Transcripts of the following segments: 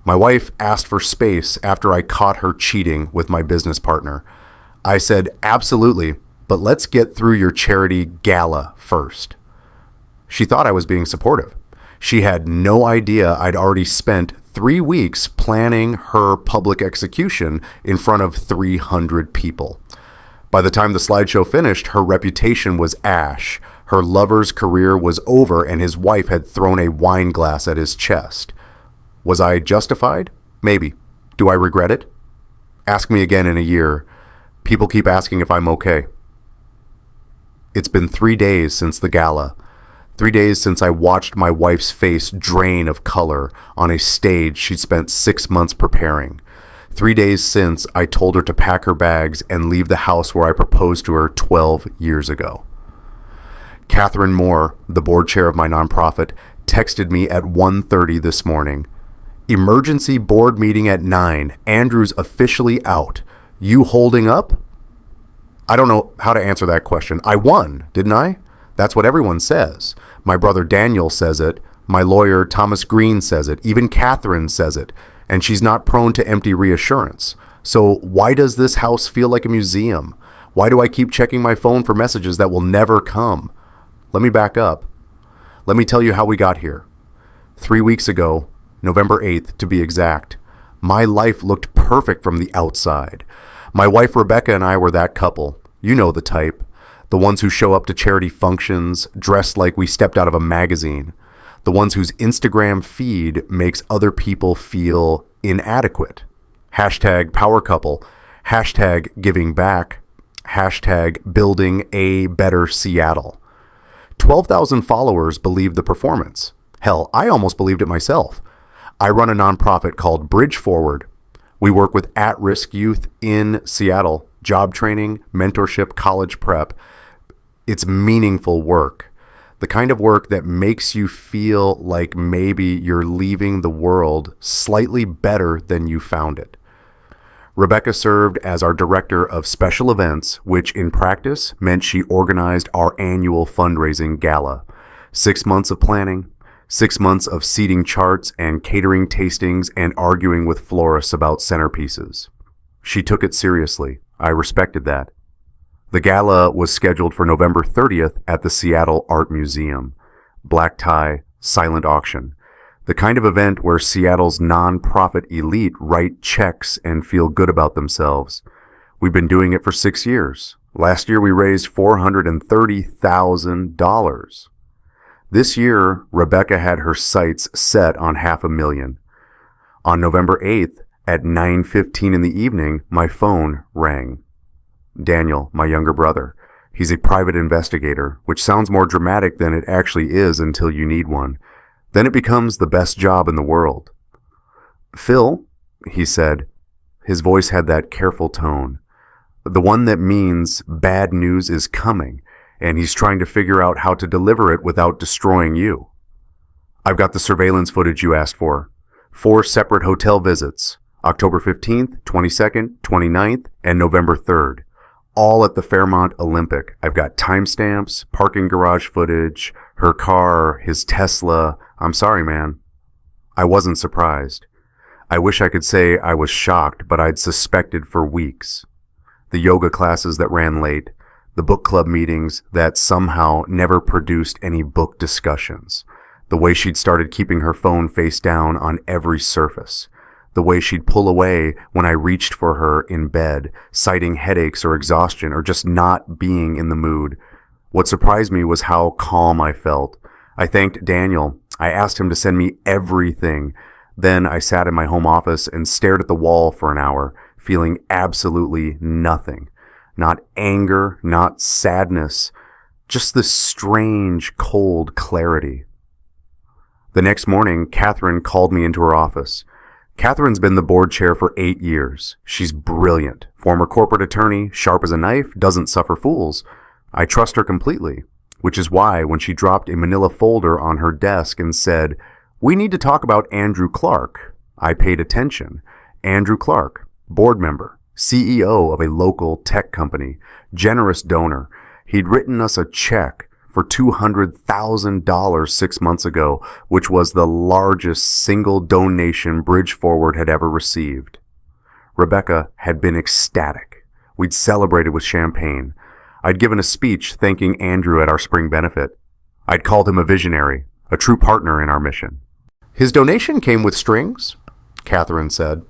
My wife asked for space after I caught her cheating with my business partner. I said, absolutely, but let's get through your charity gala first. She thought I was being supportive. She had no idea I'd already spent 3 weeks planning her public execution in front of 300 people. By the time the slideshow finished, her reputation was ash. Her lover's career was over, and his wife had thrown a wine glass at his chest. Was I justified? Maybe. Do I regret it? Ask me again in a year. People keep asking if I'm okay. It's been 3 days since the gala. 3 days since I watched my wife's face drain of color on a stage she'd spent 6 months preparing. 3 days since I told her to pack her bags and leave the house where I proposed to her 12 years ago. Catherine Moore, the board chair of my nonprofit, texted me at 1:30 this morning. Emergency board meeting at 9. Andrew's officially out. You holding up? I don't know how to answer that question. I won, didn't I? That's what everyone says. My brother Daniel says it. My lawyer Thomas Green says it. Even Catherine says it. And she's not prone to empty reassurance. So why does this house feel like a museum? Why do I keep checking my phone for messages that will never come? Let me back up. Let me tell you how we got here. 3 weeks ago, November 8th to be exact, my life looked perfect from the outside. My wife Rebecca and I were that couple. You know the type. The ones who show up to charity functions dressed like we stepped out of a magazine. The ones whose Instagram feed makes other people feel inadequate. Hashtag power couple. Hashtag giving back. Hashtag building a better Seattle. 12,000 followers believed the performance. Hell, I almost believed it myself. I run a nonprofit called Bridge Forward. We work with at-risk youth in Seattle, job training, mentorship, college prep. It's meaningful work. The kind of work that makes you feel like maybe you're leaving the world slightly better than you found it. Rebecca served as our director of special events, which in practice meant she organized our annual fundraising gala. 6 months of planning, 6 months of seating charts and catering tastings and arguing with florists about centerpieces. She took it seriously. I respected that. The gala was scheduled for November 30th at the Seattle Art Museum. Black tie, silent auction. The kind of event where Seattle's non-profit elite write checks and feel good about themselves. We've been doing it for 6 years. Last year we raised $430,000. This year, Rebecca had her sights set on $500,000. On November 8th, at 9:15 in the evening, my phone rang. Daniel, my younger brother. He's a private investigator, which sounds more dramatic than it actually is until you need one. Then it becomes the best job in the world. Phil, he said. His voice had that careful tone. The one that means bad news is coming, and he's trying to figure out how to deliver it without destroying you. I've got the surveillance footage you asked for. 4 separate hotel visits, October 15th, 22nd, 29th, and November 3rd. All at the Fairmont Olympic. I've got timestamps, parking garage footage, her car, his Tesla. I'm sorry, man. I wasn't surprised. I wish I could say I was shocked, but I'd suspected for weeks. The yoga classes that ran late, the book club meetings that somehow never produced any book discussions, the way she'd started keeping her phone face down on every surface, the way she'd pull away when I reached for her in bed, citing headaches or exhaustion or just not being in the mood. What surprised me was how calm I felt. I thanked Daniel. I asked him to send me everything. Then I sat in my home office and stared at the wall for an hour, feeling absolutely nothing. Not anger, not sadness, just this strange, cold clarity. The next morning, Catherine called me into her office. Catherine's been the board chair for 8 years. She's brilliant. Former corporate attorney, sharp as a knife, doesn't suffer fools. I trust her completely, which is why when she dropped a manila folder on her desk and said, "We need to talk about Andrew Clark," I paid attention. Andrew Clark, board member, CEO of a local tech company, generous donor. He'd written us a check for $200,000 6 months ago, which was the largest single donation Bridge Forward had ever received. Rebecca had been ecstatic. We'd celebrated with champagne. I'd given a speech thanking Andrew at our spring benefit. I'd called him a visionary, a true partner in our mission. His donation came with strings, Catherine said.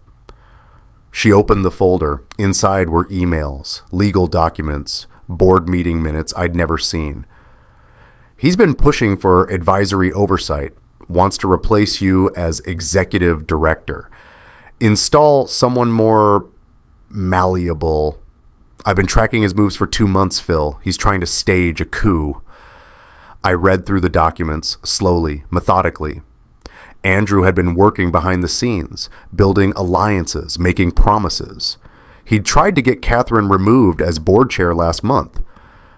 She opened the folder. Inside were emails, legal documents, board meeting minutes I'd never seen. He's been pushing for advisory oversight, wants to replace you as executive director. Install someone more malleable. I've been tracking his moves for 2 months, Phil. He's trying to stage a coup. I read through the documents, slowly, methodically. Andrew had been working behind the scenes, building alliances, making promises. He'd tried to get Catherine removed as board chair last month.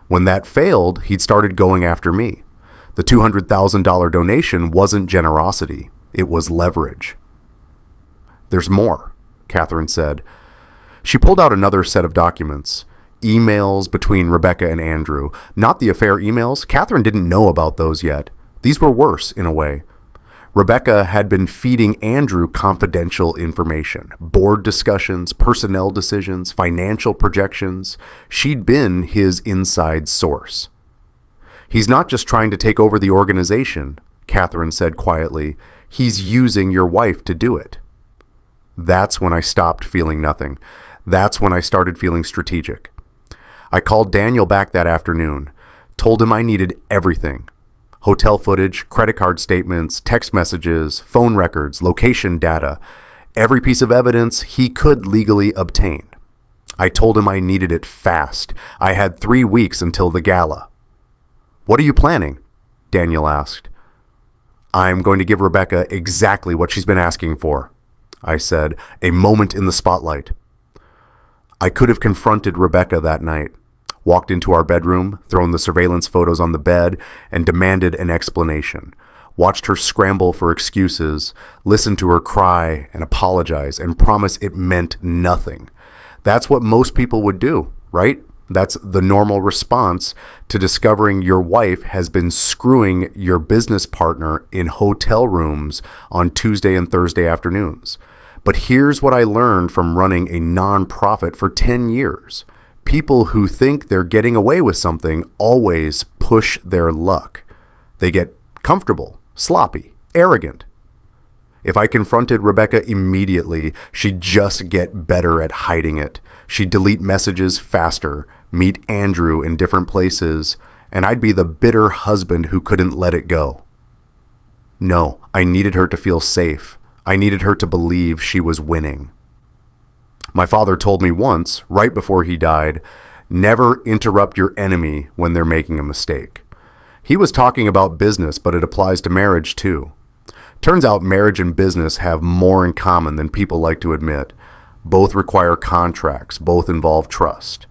When that failed, he'd started going after me. The $200,000 donation wasn't generosity. It was leverage. There's more, Catherine said. She pulled out another set of documents. Emails between Rebecca and Andrew. Not the affair emails. Catherine didn't know about those yet. These were worse, in a way. Rebecca had been feeding Andrew confidential information, board discussions, personnel decisions, financial projections. She'd been his inside source. He's not just trying to take over the organization, Catherine said quietly. He's using your wife to do it. That's when I stopped feeling nothing. That's when I started feeling strategic. I called Daniel back that afternoon, told him I needed everything. Hotel footage, credit card statements, text messages, phone records, location data, every piece of evidence he could legally obtain. I told him I needed it fast. I had 3 weeks until the gala. What are you planning? Daniel asked. I'm going to give Rebecca exactly what she's been asking for, I said, a moment in the spotlight. I could have confronted Rebecca that night. Walked into our bedroom, thrown the surveillance photos on the bed, and demanded an explanation. Watched her scramble for excuses, listened to her cry and apologize, and promise it meant nothing. That's what most people would do, right? That's the normal response to discovering your wife has been screwing your business partner in hotel rooms on Tuesday and Thursday afternoons. But here's what I learned from running a nonprofit for 10 years. People who think they're getting away with something always push their luck. They get comfortable, sloppy, arrogant. If I confronted Rebecca immediately, she'd just get better at hiding it. She'd delete messages faster, meet Andrew in different places, and I'd be the bitter husband who couldn't let it go. No, I needed her to feel safe. I needed her to believe she was winning. My father told me once, right before he died, never interrupt your enemy when they're making a mistake. He was talking about business, but it applies to marriage too. Turns out marriage and business have more in common than people like to admit. Both require contracts, both involve trust.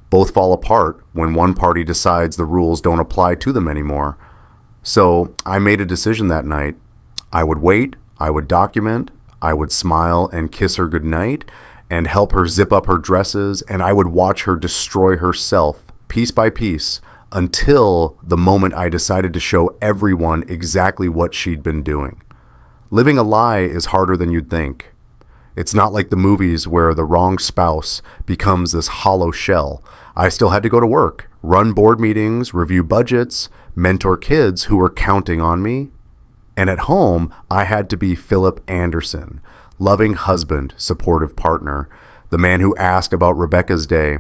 Both fall apart when one party decides the rules don't apply to them anymore. So I made a decision that night. I would wait, I would document, I would smile and kiss her goodnight, and help her zip up her dresses, and I would watch her destroy herself, piece by piece, until the moment I decided to show everyone exactly what she'd been doing. Living a lie is harder than you'd think. It's not like the movies where the wrong spouse becomes this hollow shell. I still had to go to work, run board meetings, review budgets, mentor kids who were counting on me. And at home, I had to be Philip Anderson, loving husband, supportive partner, the man who asked about Rebecca's day,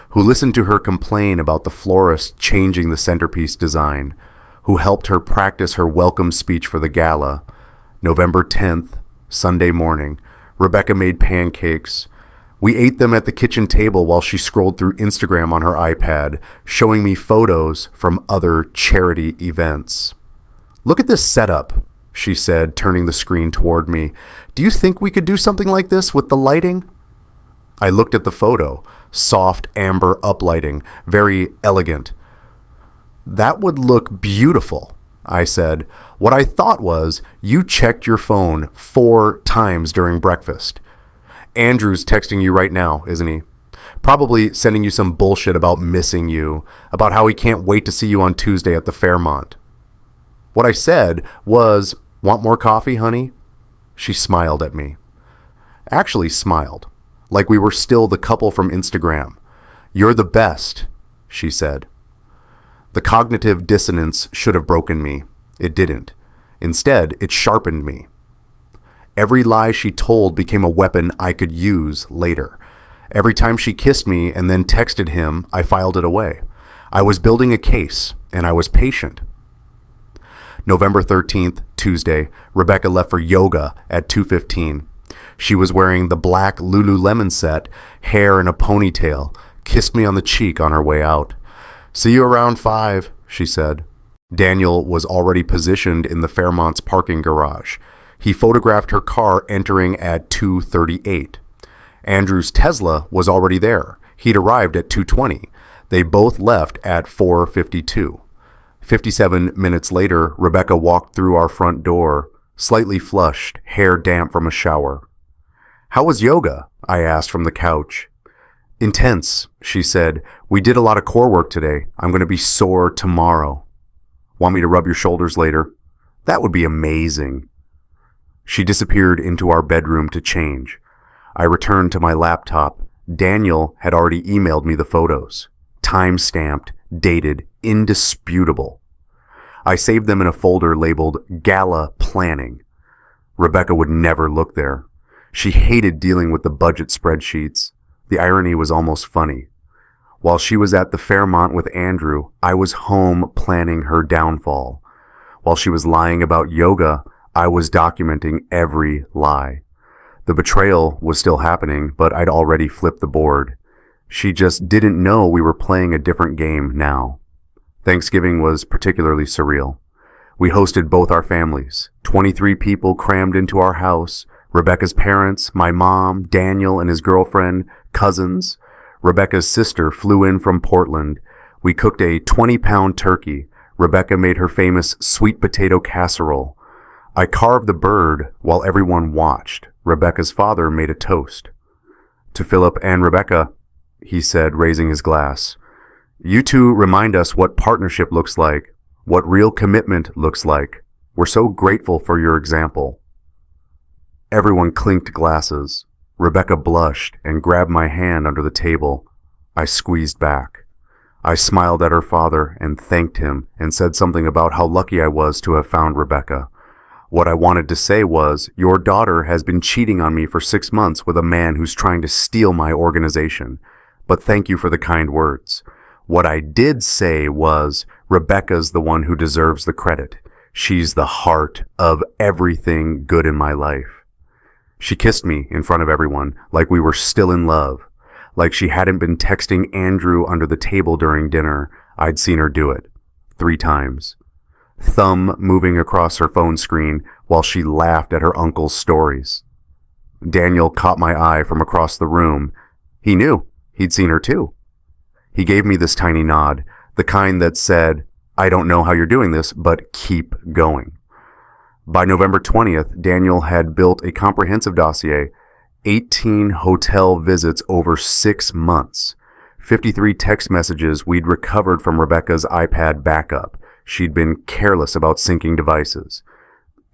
who listened to her complain about the florist changing the centerpiece design, who helped her practice her welcome speech for the gala. November 10th, Sunday morning, Rebecca made pancakes. We ate them at the kitchen table while she scrolled through Instagram on her iPad, showing me photos from other charity events. Look at this setup, she said, turning the screen toward me. Do you think we could do something like this with the lighting? I looked at the photo. Soft amber uplighting, very elegant. That would look beautiful, I said. What I thought was, you checked your phone 4 times during breakfast. Andrew's texting you right now, isn't he? Probably sending you some bullshit about missing you, about how he can't wait to see you on Tuesday at the Fairmont. What I said was, "Want more coffee, honey?" She smiled at me. Actually smiled, like we were still the couple from Instagram. "You're the best," she said. The cognitive dissonance should have broken me. It didn't. Instead, it sharpened me. Every lie she told became a weapon I could use later. Every time she kissed me and then texted him, I filed it away. I was building a case, and I was patient. November 13th, Tuesday, Rebecca left for yoga at 2:15. She was wearing the black Lululemon set, hair in a ponytail, kissed me on the cheek on her way out. "See you around 5, she said. Daniel was already positioned in the Fairmont's parking garage. He photographed her car entering at 2:38. Andrew's Tesla was already there. He'd arrived at 2:20. They both left at 4:52. 57 minutes later, Rebecca walked through our front door, slightly flushed, hair damp from a shower. "How was yoga?" I asked from the couch. "Intense," she said. "We did a lot of core work today. I'm going to be sore tomorrow." "Want me to rub your shoulders later?" "That would be amazing." She disappeared into our bedroom to change. I returned to my laptop. Daniel had already emailed me the photos. Time-stamped, dated, indisputable. I saved them in a folder labeled Gala Planning. Rebecca would never look there. She hated dealing with the budget spreadsheets. The irony was almost funny. While she was at the Fairmont with Andrew, I was home planning her downfall. While she was lying about yoga, I was documenting every lie. The betrayal was still happening, but I'd already flipped the board. She just didn't know we were playing a different game now. Thanksgiving was particularly surreal. We hosted both our families. 23 people crammed into our house. Rebecca's parents, my mom, Daniel and his girlfriend, cousins. Rebecca's sister flew in from Portland. We cooked a 20-pound turkey. Rebecca made her famous sweet potato casserole. I carved the bird while everyone watched. Rebecca's father made a toast. "To Philip and Rebecca," he said, raising his glass. "You two remind us what partnership looks like, what real commitment looks like. We're so grateful for your example." Everyone clinked glasses. Rebecca blushed and grabbed my hand under the table. I squeezed back. I smiled at her father and thanked him and said something about how lucky I was to have found Rebecca. What I wanted to say was, "Your daughter has been cheating on me for 6 months with a man who's trying to steal my organization. But thank you for the kind words." What I did say was, "Rebecca's the one who deserves the credit. She's the heart of everything good in my life." She kissed me in front of everyone, like we were still in love, like she hadn't been texting Andrew under the table during dinner. I'd seen her do it 3 times. Thumb moving across her phone screen while she laughed at her uncle's stories. Daniel caught my eye from across the room. He knew. He'd seen her too. He gave me this tiny nod, the kind that said, "I don't know how you're doing this, but keep going." By November 20th, Daniel had built a comprehensive dossier, 18 hotel visits over 6 months, 53 text messages we'd recovered from Rebecca's iPad backup. She'd been careless about syncing devices.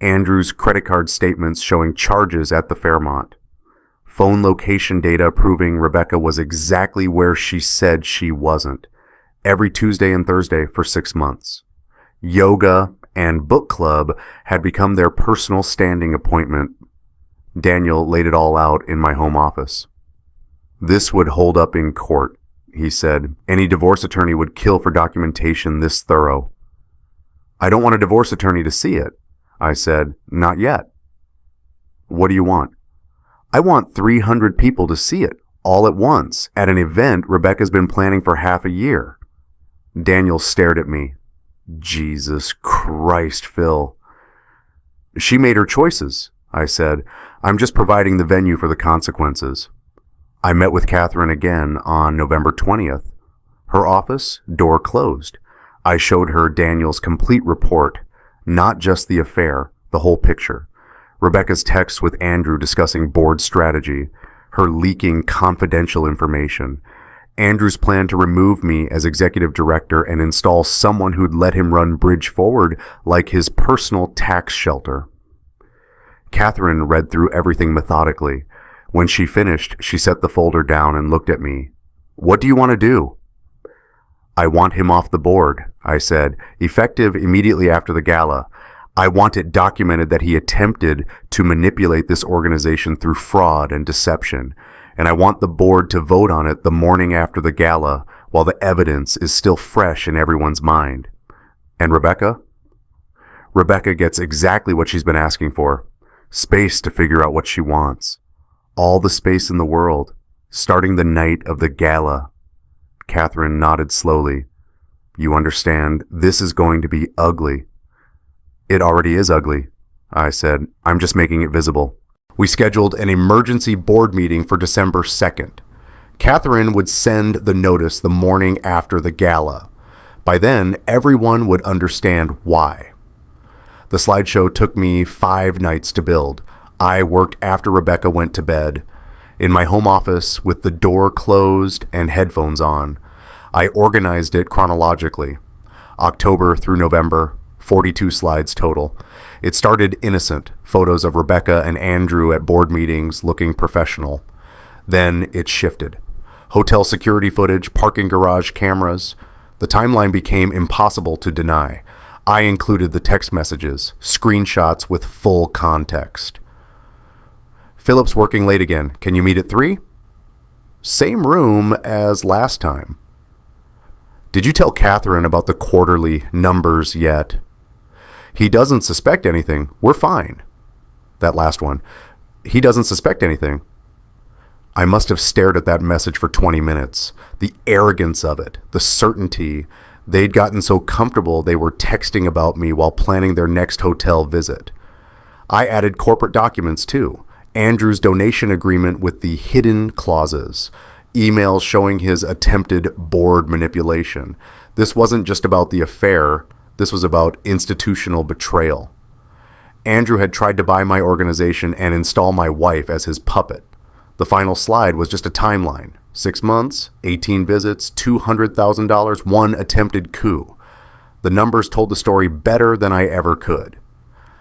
Andrew's credit card statements showing charges at the Fairmont. Phone location data proving Rebecca was exactly where she said she wasn't. Every Tuesday and Thursday for 6 months. Yoga and book club had become their personal standing appointment. Daniel laid it all out in my home office. "This would hold up in court," he said. "Any divorce attorney would kill for documentation this thorough." "I don't want a divorce attorney to see it," I said. "Not yet." "What do you want?" "I want 300 people to see it, all at once, at an event Rebecca's been planning for half a year." Daniel stared at me. "Jesus Christ, Phil." "She made her choices," I said. "I'm just providing the venue for the consequences." I met with Catherine again on November 20th. Her office, door closed. I showed her Daniel's complete report, not just the affair, the whole picture. Rebecca's text with Andrew discussing board strategy, her leaking confidential information, Andrew's plan to remove me as executive director and install someone who'd let him run Bridge Forward like his personal tax shelter. Catherine read through everything methodically. When she finished, she set the folder down and looked at me. "What do you want to do?" "I want him off the board," I said, "effective immediately after the gala. I want it documented that he attempted to manipulate this organization through fraud and deception, and I want the board to vote on it the morning after the gala while the evidence is still fresh in everyone's mind." "And Rebecca?" "Rebecca gets exactly what she's been asking for. Space to figure out what she wants. All the space in the world, starting the night of the gala." Catherine nodded slowly. "You understand, this is going to be ugly." "It already is ugly," I said. "I'm just making it visible." We scheduled an emergency board meeting for December 2nd. Catherine would send the notice the morning after the gala. By then, everyone would understand why. The slideshow took me 5 nights to build. I worked after Rebecca went to bed. In my home office, with the door closed and headphones on, I organized it chronologically. October through November, 42 slides total. It started innocent, photos of Rebecca and Andrew at board meetings looking professional. Then it shifted. Hotel security footage, parking garage cameras. The timeline became impossible to deny. I included the text messages, screenshots with full context. "Philip's working late again. Can you meet at 3? "Same room as last time." "Did you tell Catherine about the quarterly numbers yet?" "He doesn't suspect anything. We're fine." That last one. "He doesn't suspect anything." I must have stared at that message for 20 minutes. The arrogance of it, the certainty. They'd gotten so comfortable they were texting about me while planning their next hotel visit. I added corporate documents too. Andrew's donation agreement with the hidden clauses. Emails showing his attempted board manipulation. This wasn't just about the affair. This was about institutional betrayal. Andrew had tried to buy my organization and install my wife as his puppet. The final slide was just a timeline. 6 months, 18 visits, $200,000, 1 attempted coup. The numbers told the story better than I ever could.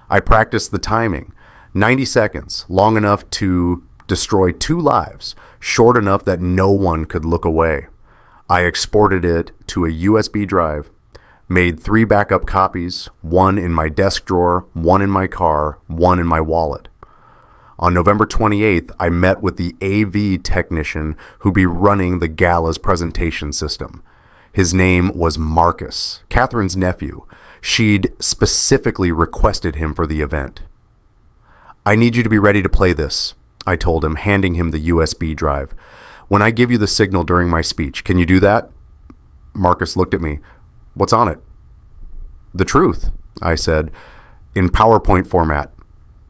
I practiced the timing. 90 seconds, long enough to destroy 2 lives, short enough that no one could look away. I exported it to a USB drive, made 3 backup copies, 1 in my desk drawer, 1 in my car, 1 in my wallet. On November 28th, I met with the AV technician who'd be running the gala's presentation system. His name was Marcus, Catherine's nephew. She'd specifically requested him for the event. "I need you to be ready to play this," I told him, handing him the USB drive. "When I give you the signal during my speech, can you do that?" Marcus looked at me. "What's on it?" "The truth," I said, "in PowerPoint format."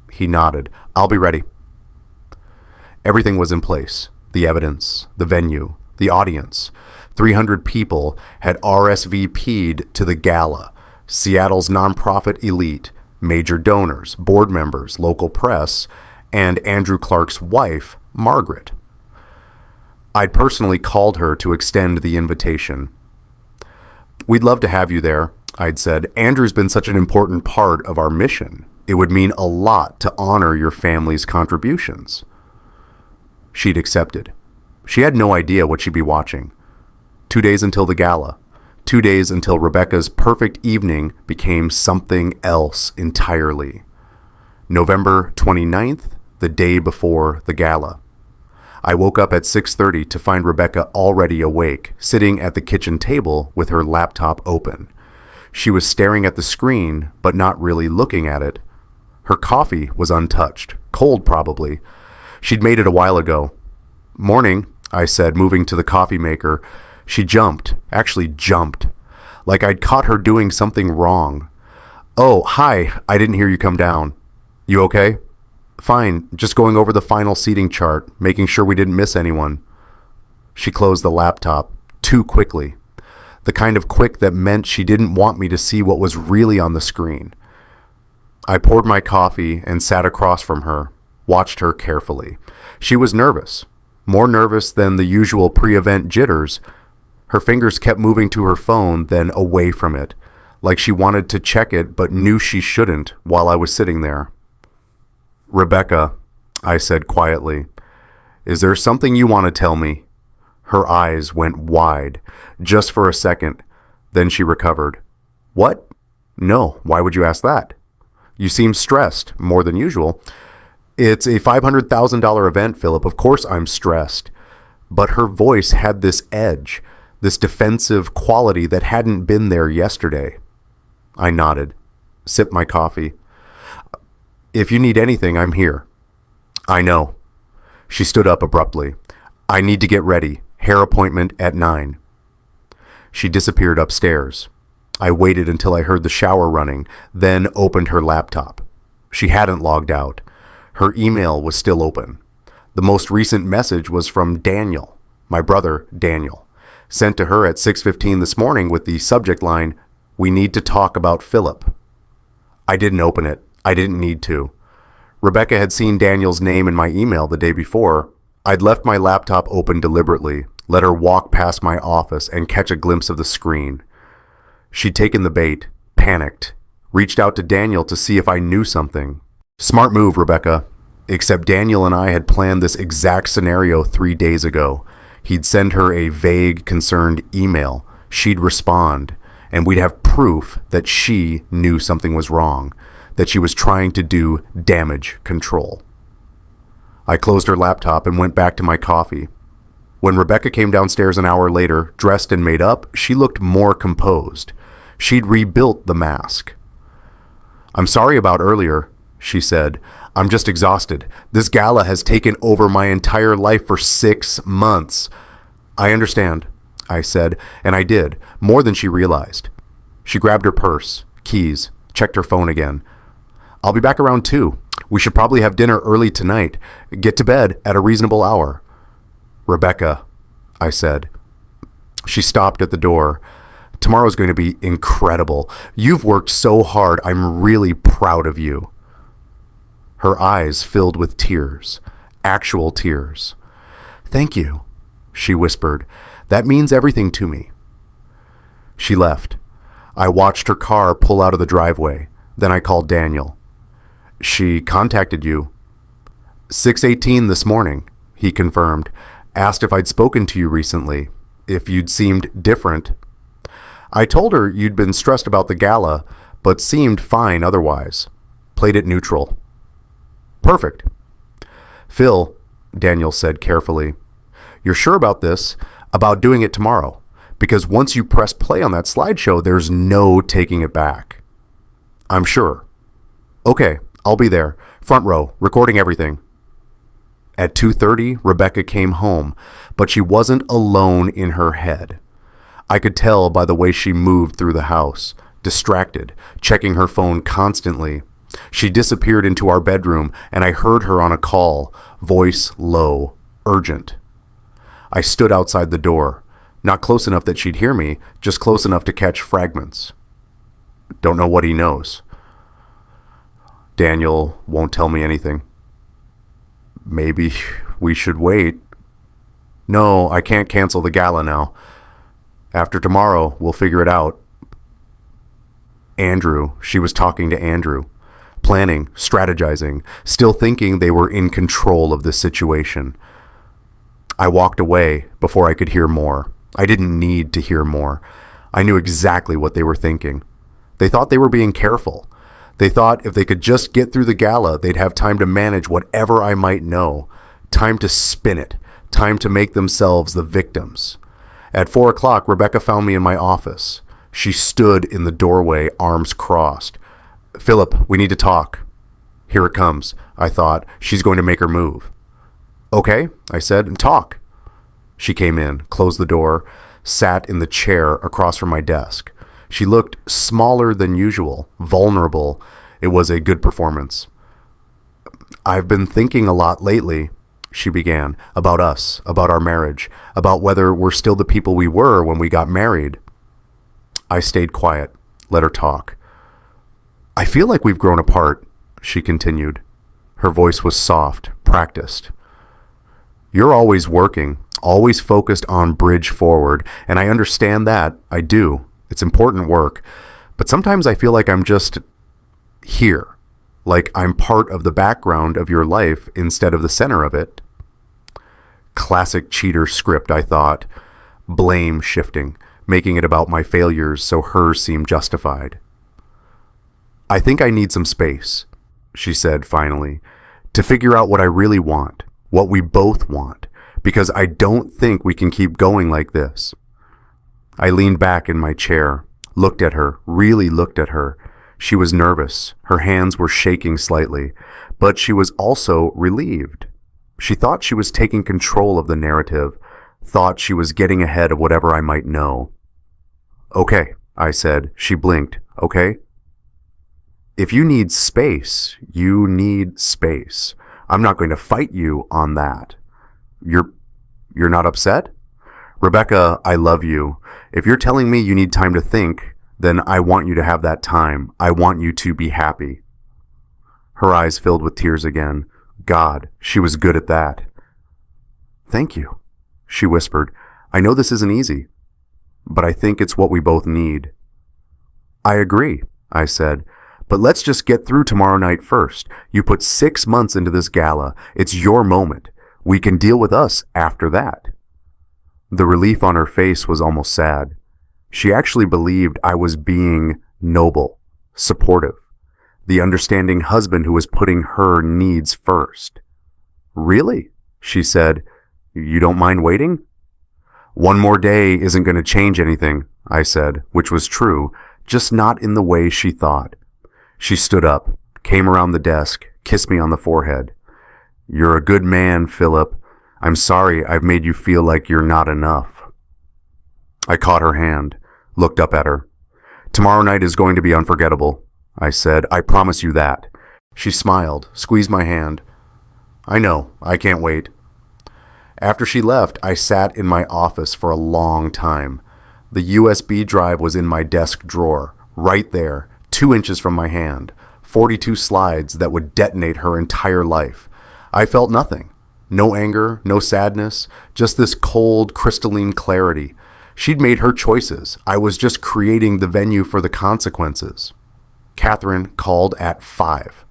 He nodded. "I'll be ready." Everything was in place. The evidence, the venue, the audience. 300 people had RSVP'd to the gala. Seattle's nonprofit elite, major donors, board members, local press, and Andrew Clark's wife, Margaret. I'd personally called her to extend the invitation. "We'd love to have you there," I'd said. "Andrew's been such an important part of our mission. It would mean a lot to honor your family's contributions." She'd accepted. She had no idea what she'd be watching. 2 days until the gala. 2 days until Rebecca's perfect evening became something else entirely. November 29th, the day before the gala. I woke up at 6:30 to find Rebecca already awake, sitting at the kitchen table with her laptop open. She was staring at the screen, but not really looking at it. Her coffee was untouched, cold probably. She'd made it a while ago. "Morning," I said, moving to the coffee maker. She jumped, actually jumped, like I'd caught her doing something wrong. "Oh, hi, I didn't hear you come down. You okay?" "Fine, just going over the final seating chart, making sure we didn't miss anyone." She closed the laptop, too quickly. The kind of quick that meant she didn't want me to see what was really on the screen. I poured my coffee and sat across from her, watched her carefully. She was nervous, More nervous than the usual pre-event jitters, her fingers kept moving to her phone, then away from it, like she wanted to check it but knew she shouldn't while I was sitting there. "Rebecca," I said quietly, "is there something you want to tell me?" Her eyes went wide, just for a second, then she recovered. "What? No, why would you ask that? You seem stressed, more than usual." "It's a $500,000 event, Philip. Of course I'm stressed." But her voice had this edge, this defensive quality that hadn't been there yesterday. I nodded, sipped my coffee. "If you need anything, I'm here." "I know." She stood up abruptly. "I need to get ready. Hair appointment at 9. She disappeared upstairs. I waited until I heard the shower running, then opened her laptop. She hadn't logged out. Her email was still open. The most recent message was from Daniel, my brother Daniel, sent to her at 6:15 this morning with the subject line, "We need to talk about Philip." I didn't open it. I didn't need to. Rebecca had seen Daniel's name in my email the day before. I'd left my laptop open deliberately, let her walk past my office and catch a glimpse of the screen. She'd taken the bait, panicked, reached out to Daniel to see if I knew something. Smart move, Rebecca. Except Daniel and I had planned this exact scenario 3 days ago. He'd send her a vague, concerned email. She'd respond, and we'd have proof that she knew something was wrong, that she was trying to do damage control. I closed her laptop and went back to my coffee. When Rebecca came downstairs an hour later, dressed and made up, she looked more composed. She'd rebuilt the mask. "I'm sorry about earlier," she said. "I'm just exhausted. This gala has taken over my entire life for 6 months. "I understand," I said, and I did, more than she realized. She grabbed her purse, keys, checked her phone again. "I'll be back around 2. We should probably have dinner early tonight. Get to bed at a reasonable hour." "Rebecca," I said. She stopped at the door. "Tomorrow's going to be incredible. You've worked so hard. I'm really proud of you." Her eyes filled with tears, actual tears. "Thank you," she whispered. "That means everything to me." She left. I watched her car pull out of the driveway. Then I called Daniel. "She contacted you?" 6:18 this morning, he confirmed. "Asked if I'd spoken to you recently, if you'd seemed different." I told her you'd been stressed about the gala, but seemed fine otherwise. Played it neutral. "Perfect." "Phil," Daniel said carefully, "you're sure about this, about doing it tomorrow? Because once you press play on that slideshow, there's no taking it back." "I'm sure." "Okay, I'll be there. Front row, recording everything." At 2:30, Rebecca came home, but she wasn't alone in her head. I could tell by the way she moved through the house, distracted, checking her phone constantly. She disappeared into our bedroom, and I heard her on a call, voice low, urgent. I stood outside the door, not close enough that she'd hear me, just close enough to catch fragments. Don't know what he knows. Daniel won't tell me anything. Maybe we should wait. No, I can't cancel the gala now. After tomorrow, we'll figure it out. Andrew, she was talking to Andrew. Planning, strategizing, still thinking they were in control of this situation. I walked away before I could hear more. I didn't need to hear more. I knew exactly what they were thinking. They thought they were being careful. They thought if they could just get through the gala, they'd have time to manage whatever I might know, time to spin it, time to make themselves the victims. At 4 o'clock, Rebecca found me in my office. She stood in the doorway, arms crossed. "Philip, we need to talk." Here it comes, I thought. She's going to make her move. "Okay," I said, "talk." She came in, closed the door, sat in the chair across from my desk. She looked smaller than usual, vulnerable. It was a good performance. "I've been thinking a lot lately," she began, "about us, about our marriage, about whether we're still the people we were when we got married." I stayed quiet, let her talk. "I feel like we've grown apart," she continued. Her voice was soft, practiced. You're always working, always focused on bridge forward, and I understand that. I do. It's important work. But sometimes I feel like I'm just here, like I'm part of the background of your life instead of the center of it. Classic cheater script, I thought. Blame shifting, making it about my failures so hers seemed justified. I think I need some space, she said finally, to figure out what I really want, what we both want, because I don't think we can keep going like this. I leaned back in my chair, looked at her, really looked at her. She was nervous. Her hands were shaking slightly, but she was also relieved. She thought she was taking control of the narrative, thought she was getting ahead of whatever I might know. Okay, I said. She blinked. Okay? If you need space, you need space. I'm not going to fight you on that. You're not upset? Rebecca, I love you. If you're telling me you need time to think, then I want you to have that time. I want you to be happy. Her eyes filled with tears again. God, she was good at that. Thank you, she whispered. I know this isn't easy, but I think it's what we both need. I agree, I said, but let's just get through tomorrow night first. You put 6 months into this gala. It's your moment. We can deal with us after that. The relief on her face was almost sad. She actually believed I was being noble, supportive, the understanding husband who was putting her needs first. Really? She said. You don't mind waiting? One more day isn't going to change anything, I said, which was true, just not in the way she thought. She stood up, came around the desk, kissed me on the forehead. You're a good man, Philip. I'm sorry I've made you feel like you're not enough. I caught her hand, looked up at her. Tomorrow night is going to be unforgettable, I said. I promise you that. She smiled, squeezed my hand. I know, I can't wait. After she left, I sat in my office for a long time. The USB drive was in my desk drawer, right there, 2 inches from my hand, 42 slides that would detonate her entire life. I felt nothing. No anger, no sadness, just this cold, crystalline clarity. She'd made her choices. I was just creating the venue for the consequences. Catherine called at 5.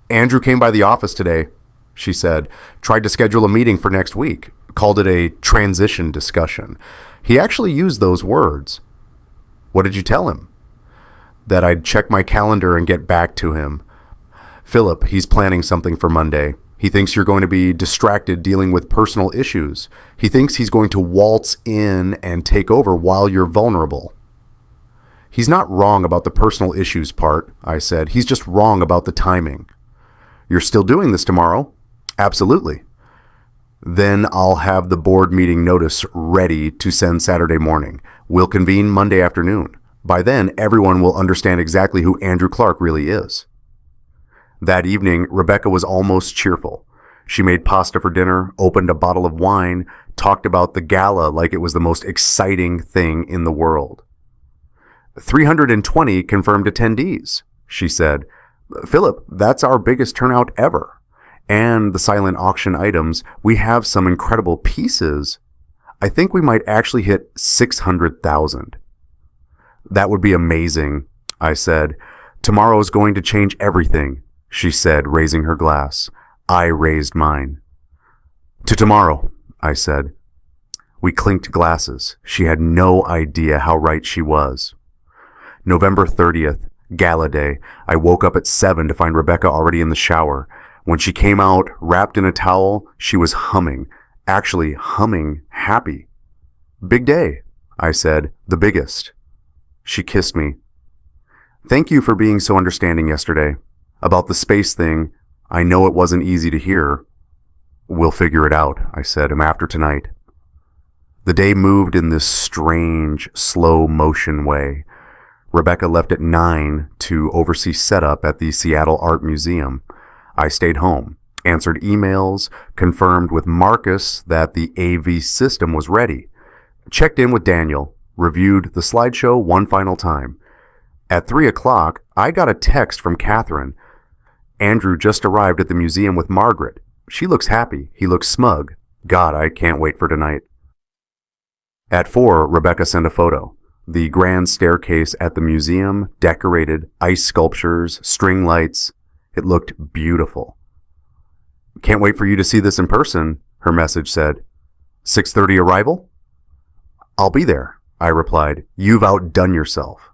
Andrew came by the office today, she said. Tried to schedule a meeting for next week. Called it a transition discussion. He actually used those words. What did you tell him? That I'd check my calendar and get back to him. Philip, he's planning something for Monday. He thinks you're going to be distracted dealing with personal issues. He thinks he's going to waltz in and take over while you're vulnerable. He's not wrong about the personal issues part, I said. He's just wrong about the timing. You're still doing this tomorrow? Absolutely. Then I'll have the board meeting notice ready to send Saturday morning. We'll convene Monday afternoon. By then, everyone will understand exactly who Andrew Clark really is. That evening, Rebecca was almost cheerful. She made pasta for dinner, opened a bottle of wine, talked about the gala like it was the most exciting thing in the world. 320 confirmed attendees, she said. Philip, that's our biggest turnout ever. And the silent auction items, we have some incredible pieces. I think we might actually hit 600,000. That would be amazing, I said. Tomorrow's going to change everything, she said, raising her glass. I raised mine. To tomorrow, I said. We clinked glasses. She had no idea how right she was. November 30th, Gala Day. I woke up at 7 to find Rebecca already in the shower. When she came out, wrapped in a towel, she was humming. Actually, humming happy. Big day, I said. The biggest. She kissed me. Thank you for being so understanding yesterday. About the space thing, I know it wasn't easy to hear. We'll figure it out, I said. After tonight. The day moved in this strange, slow motion way. Rebecca left at 9 to oversee setup at the Seattle Art Museum. I stayed home, answered emails, confirmed with Marcus that the AV system was ready, checked in with Daniel, reviewed the slideshow one final time. At 3 o'clock, I got a text from Catherine. Andrew just arrived at the museum with Margaret. She looks happy. He looks smug. God, I can't wait for tonight. At 4, Rebecca sent a photo. The grand staircase at the museum, decorated, ice sculptures, string lights. It looked beautiful. Can't wait for you to see this in person, her message said. 6:30 arrival? I'll be there, I replied. You've outdone yourself.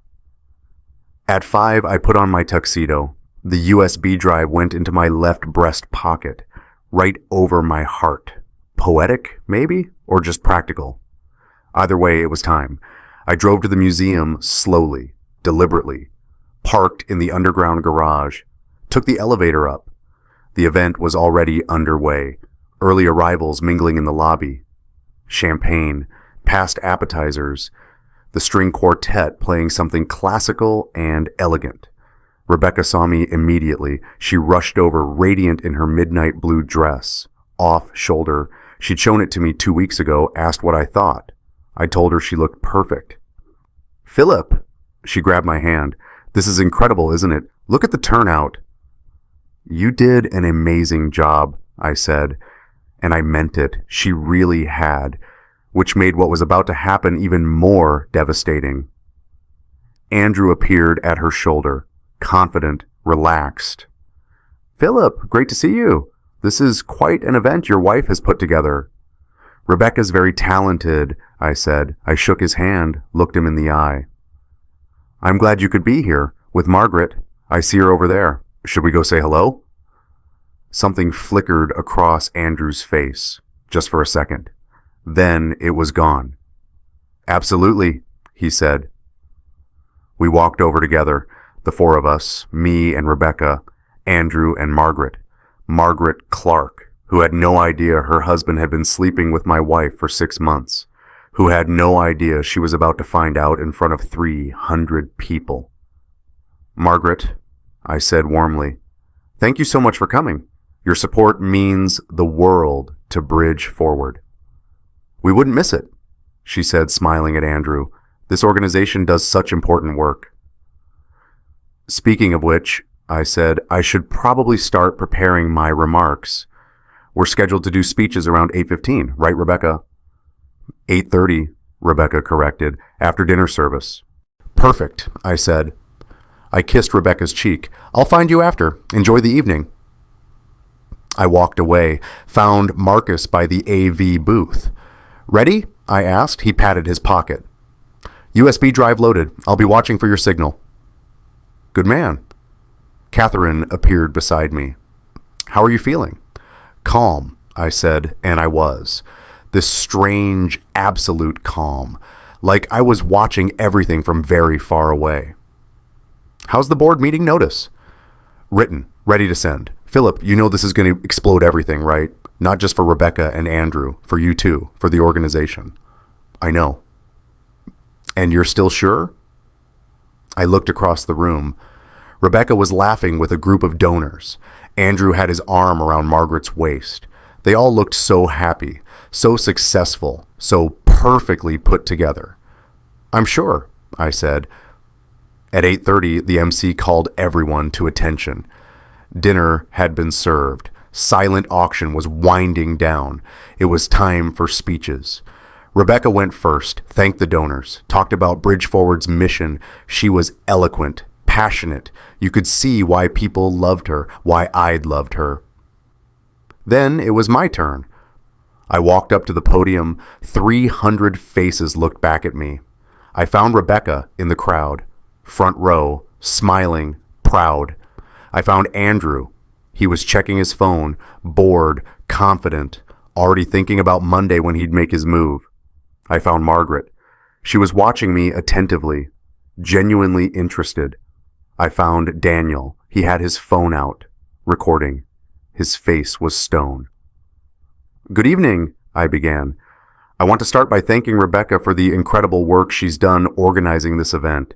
At 5, I put on my tuxedo. The USB drive went into my left breast pocket, right over my heart. Poetic, maybe? Or just practical? Either way, it was time. I drove to the museum slowly, deliberately, parked in the underground garage, took the elevator up. The event was already underway. Early arrivals mingling in the lobby. Champagne, past appetizers, the string quartet playing something classical and elegant. Rebecca saw me immediately. She rushed over, radiant in her midnight blue dress, off shoulder. She'd shown it to me 2 weeks ago, asked what I thought. I told her she looked perfect. Philip, she grabbed my hand. This is incredible, isn't it? Look at the turnout. You did an amazing job, I said, and I meant it. She really had, which made what was about to happen even more devastating. Andrew appeared at her shoulder, confident, relaxed. Philip, great to see you. This is quite an event your wife has put together. Rebecca's very talented, I said. I shook his hand, looked him in the eye. I'm glad you could be here, with Margaret. I see her over there. Should we go say hello? Something flickered across Andrew's face, just for a second. Then it was gone. Absolutely, he said. We walked over together, the 4 of us, me and Rebecca, Andrew and Margaret. Margaret Clark, who had no idea her husband had been sleeping with my wife for 6 months, who had no idea she was about to find out in front of 300 people. Margaret, I said warmly, thank you so much for coming. Your support means the world to Bridge Forward. We wouldn't miss it, she said, smiling at Andrew. This organization does such important work. Speaking of which, I said, I should probably start preparing my remarks. We're scheduled to do speeches around 8:15, right, Rebecca? 8:30, Rebecca corrected, after dinner service. Perfect, I said. I kissed Rebecca's cheek. I'll find you after. Enjoy the evening. I walked away, found Marcus by the AV booth. Ready? I asked. He patted his pocket. USB drive loaded. I'll be watching for your signal. Good man. Catherine appeared beside me. How are you feeling? Calm, I said, and I was. This strange, absolute calm, like I was watching everything from very far away. How's the board meeting notice? Written, ready to send. Philip, you know this is going to explode everything, right? Not just for Rebecca and Andrew, for you too, for the organization. I know. And you're still sure? I looked across the room. Rebecca was laughing with a group of donors. Andrew had his arm around Margaret's waist. They all looked so happy, so successful, so perfectly put together. I'm sure, I said. At 8:30, the MC called everyone to attention. Dinner had been served. Silent auction was winding down. It was time for speeches. Rebecca went first, thanked the donors, talked about Bridge Forward's mission. She was eloquent, passionate. You could see why people loved her, why I'd loved her. Then it was my turn. I walked up to the podium. 300 faces looked back at me. I found Rebecca in the crowd, front row, smiling, proud. I found Andrew. He was checking his phone, bored, confident, already thinking about Monday when he'd make his move. I found Margaret. She was watching me attentively, genuinely interested. I found Daniel. He had his phone out, recording. His face was stone. Good evening, I began. I want to start by thanking Rebecca for the incredible work she's done organizing this event.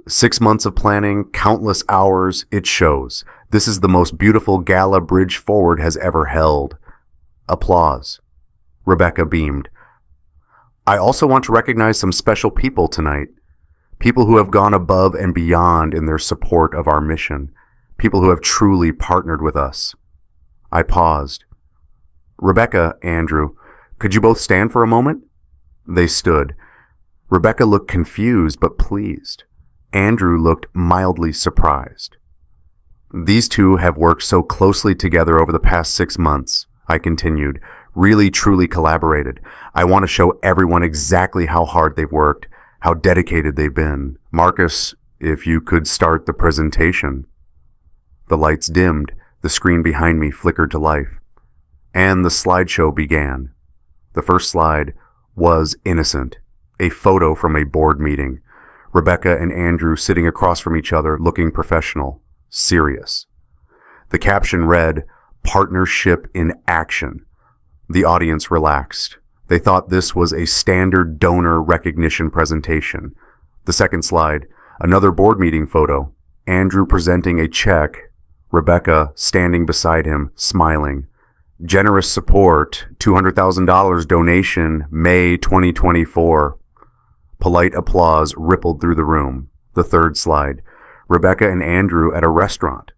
6 months of planning, countless hours, it shows. This is the most beautiful gala Bridge Forward has ever held. Applause. Rebecca beamed. I also want to recognize some special people tonight. People who have gone above and beyond in their support of our mission. People who have truly partnered with us. I paused. Rebecca, Andrew, Could you both stand for a moment? They stood. Rebecca looked confused but pleased. Andrew looked mildly surprised. These two have worked so closely together over the past 6 months, I continued. Really, truly collaborated. I want to show everyone exactly how hard they've worked, how dedicated they've been. Marcus, if you could start the presentation. The lights dimmed. The screen behind me flickered to life. And the slideshow began. The first slide was innocent. A photo from a board meeting. Rebecca and Andrew sitting across from each other, looking professional, serious. The caption read, "Partnership in Action." The audience relaxed. They thought this was a standard donor recognition presentation. The second slide, another board meeting photo. Andrew presenting a check. Rebecca standing beside him, smiling. Generous support, $200,000 donation, May 2024. Polite applause rippled through the room. The third slide, Rebecca and Andrew at a restaurant.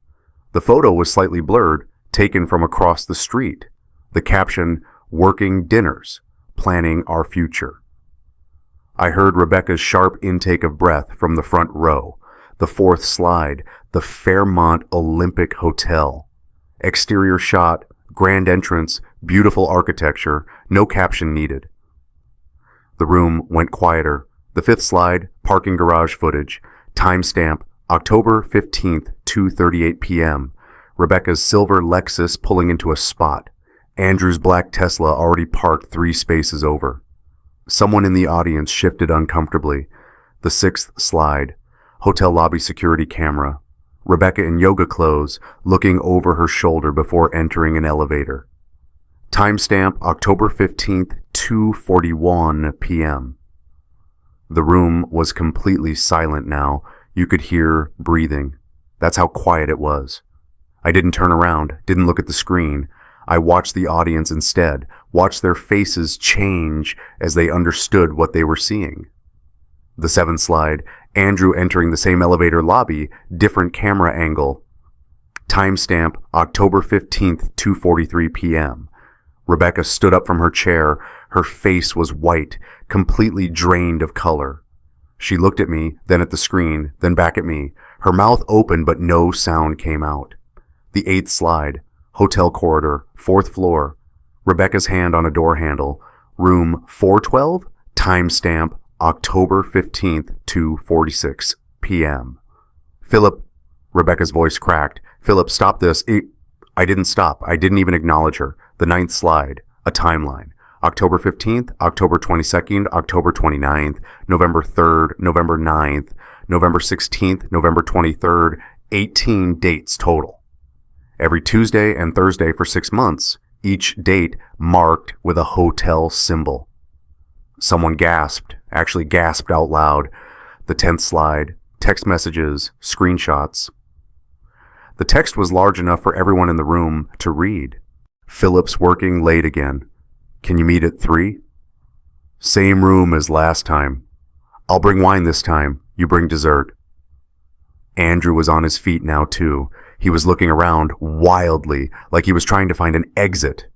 The photo was slightly blurred, taken from across the street. The caption, "Working dinners, planning our future." I heard Rebecca's sharp intake of breath from the front row. The fourth slide, the Fairmont Olympic Hotel. Exterior shot, grand entrance, beautiful architecture, no caption needed. The room went quieter. The fifth slide, parking garage footage. Timestamp, October 15th, 2:38 p.m. Rebecca's silver Lexus pulling into a spot. Andrew's black Tesla already parked 3 spaces over. Someone in the audience shifted uncomfortably. The sixth slide, hotel lobby security camera. Rebecca in yoga clothes, looking over her shoulder before entering an elevator. Timestamp, October 15th, 2:41 p.m. The room was completely silent now. You could hear breathing. That's how quiet it was. I didn't turn around, didn't look at the screen. I watched the audience instead, watched their faces change as they understood what they were seeing. The seventh slide, Andrew entering the same elevator lobby, different camera angle. Timestamp, October 15th, 2:43 p.m. Rebecca stood up from her chair. Her face was white, completely drained of color. She looked at me, then at the screen, then back at me. Her mouth opened, but no sound came out. The eighth slide, hotel corridor, 4th floor. Rebecca's hand on a door handle. Room 412, timestamp, October 15th, 2:46 p.m. Philip, Rebecca's voice cracked. Philip, stop this. I didn't stop. I didn't even acknowledge her. The ninth slide, a timeline. October 15th, October 22nd, October 29th, November 3rd, November 9th, November 16th, November 23rd, 18 dates total. Every Tuesday and Thursday for 6 months, each date marked with a hotel symbol. Someone gasped, actually gasped out loud. The 10th slide, text messages, screenshots. The text was large enough for everyone in the room to read. Philip's working late again. Can you meet at 3? Same room as last time. I'll bring wine this time. You bring dessert. Andrew was on his feet now too. He was looking around wildly, like he was trying to find an exit.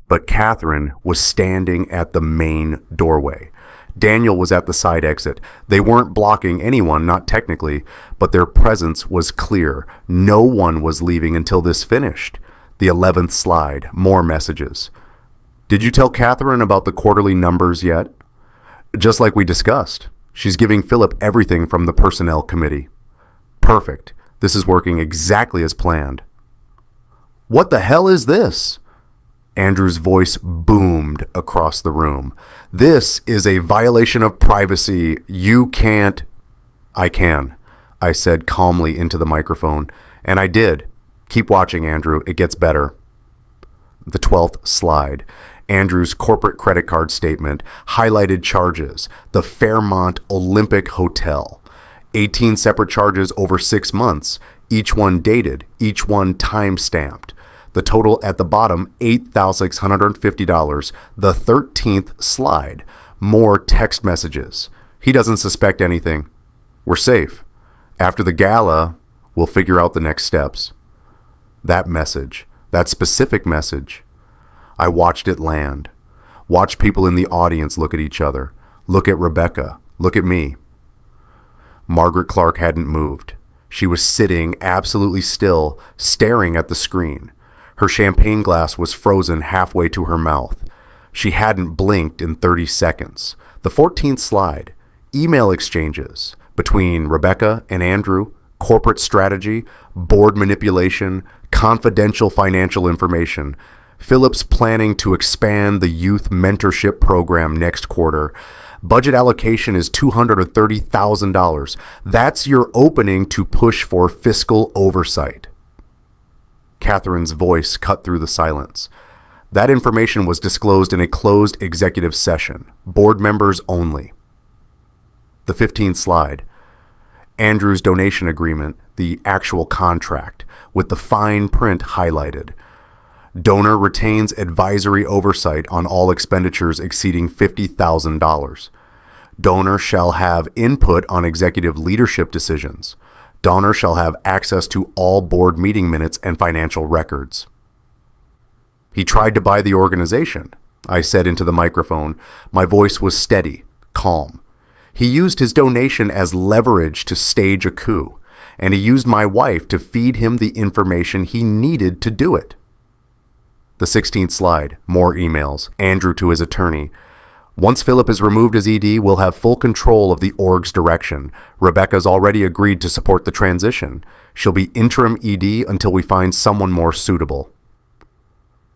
But Catherine was standing at the main doorway. Daniel was at the side exit. They weren't blocking anyone, not technically, but their presence was clear. No one was leaving until this finished. The 11th slide, more messages. Did you tell Catherine about the quarterly numbers yet? Just like we discussed. She's giving Philip everything from the personnel committee. Perfect. This is working exactly as planned. What the hell is this? Andrew's voice boomed across the room. This is a violation of privacy. You can't... I can, I said calmly into the microphone. And I did. Keep watching, Andrew. It gets better. The 12th slide. Andrew's corporate credit card statement, highlighted charges, the Fairmont Olympic Hotel. 18 separate charges over 6 months, each one dated, each one time-stamped. The total at the bottom, $8,650. The 13th slide, more text messages. He doesn't suspect anything. We're safe. After the gala, we'll figure out the next steps. That message, that specific message, I watched it land. Watch people in the audience look at each other. Look at Rebecca. Look at me. Margaret Clark hadn't moved. She was sitting absolutely still, staring at the screen. Her champagne glass was frozen halfway to her mouth. She hadn't blinked in 30 seconds. The 14th slide. Email exchanges between Rebecca and Andrew, corporate strategy, board manipulation, confidential financial information. Phillips planning to expand the youth mentorship program next quarter. Budget allocation is $230,000. That's your opening to push for fiscal oversight. Catherine's voice cut through the silence. That information was disclosed in a closed executive session. Board members only. The 15th slide. Andrew's donation agreement, the actual contract, with the fine print highlighted. Donor retains advisory oversight on all expenditures exceeding $50,000. Donor shall have input on executive leadership decisions. Donor shall have access to all board meeting minutes and financial records. He tried to buy the organization, I said into the microphone. My voice was steady, calm. He used his donation as leverage to stage a coup, and he used my wife to feed him the information he needed to do it. The 16th slide, more emails. Andrew to his attorney. Once Philip is removed as ED, we'll have full control of the org's direction. Rebecca's already agreed to support the transition. She'll be interim ED until we find someone more suitable.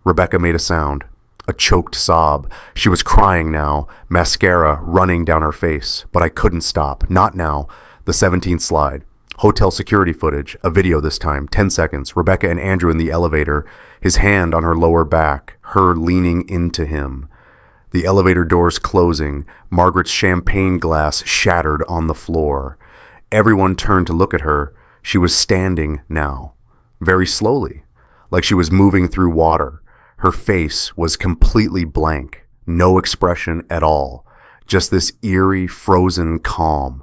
Rebecca made a sound, a choked sob. She was crying now, mascara running down her face, but I couldn't stop. Not now. The 17th slide. Hotel security footage, a video this time, 10 seconds. Rebecca and Andrew in the elevator, his hand on her lower back, her leaning into him. The elevator doors closing, Margaret's champagne glass shattered on the floor. Everyone turned to look at her. She was standing now, very slowly, like she was moving through water. Her face was completely blank, no expression at all, just this eerie, frozen calm.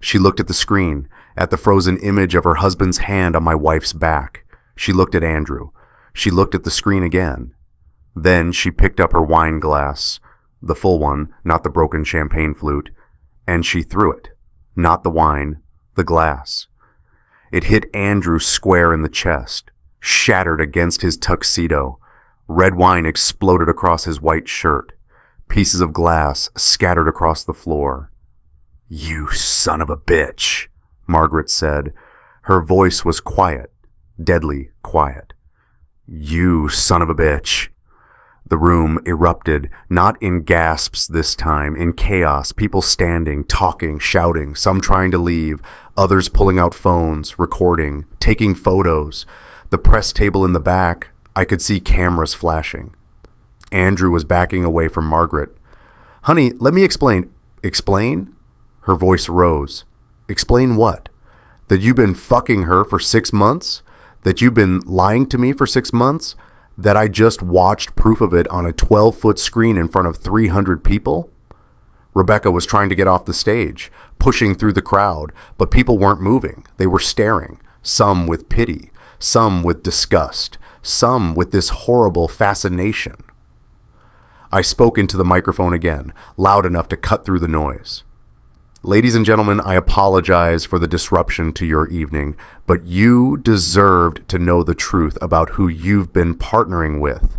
She looked at the screen, at the frozen image of her husband's hand on my wife's back. She looked at Andrew. She looked at the screen again. Then she picked up her wine glass, the full one, not the broken champagne flute, and she threw it. Not the wine, the glass. It hit Andrew square in the chest, shattered against his tuxedo. Red wine exploded across his white shirt. Pieces of glass scattered across the floor. "You son of a bitch," Margaret said. Her voice was quiet, deadly quiet. "You son of a bitch." The room erupted, not in gasps this time, in chaos, people standing, talking, shouting, some trying to leave, others pulling out phones, recording, taking photos. The press table in the back, I could see cameras flashing. Andrew was backing away from Margaret. "Honey, let me explain." "Explain?" Her voice rose. "Explain what? That you've been fucking her for 6 months? That you've been lying to me for 6 months? That I just watched proof of it on a 12-foot screen in front of 300 people?" Rebecca was trying to get off the stage, pushing through the crowd, but people weren't moving. They were staring, some with pity, some with disgust, some with this horrible fascination. I spoke into the microphone again, loud enough to cut through the noise. "Ladies and gentlemen, I apologize for the disruption to your evening, but you deserved to know the truth about who you've been partnering with.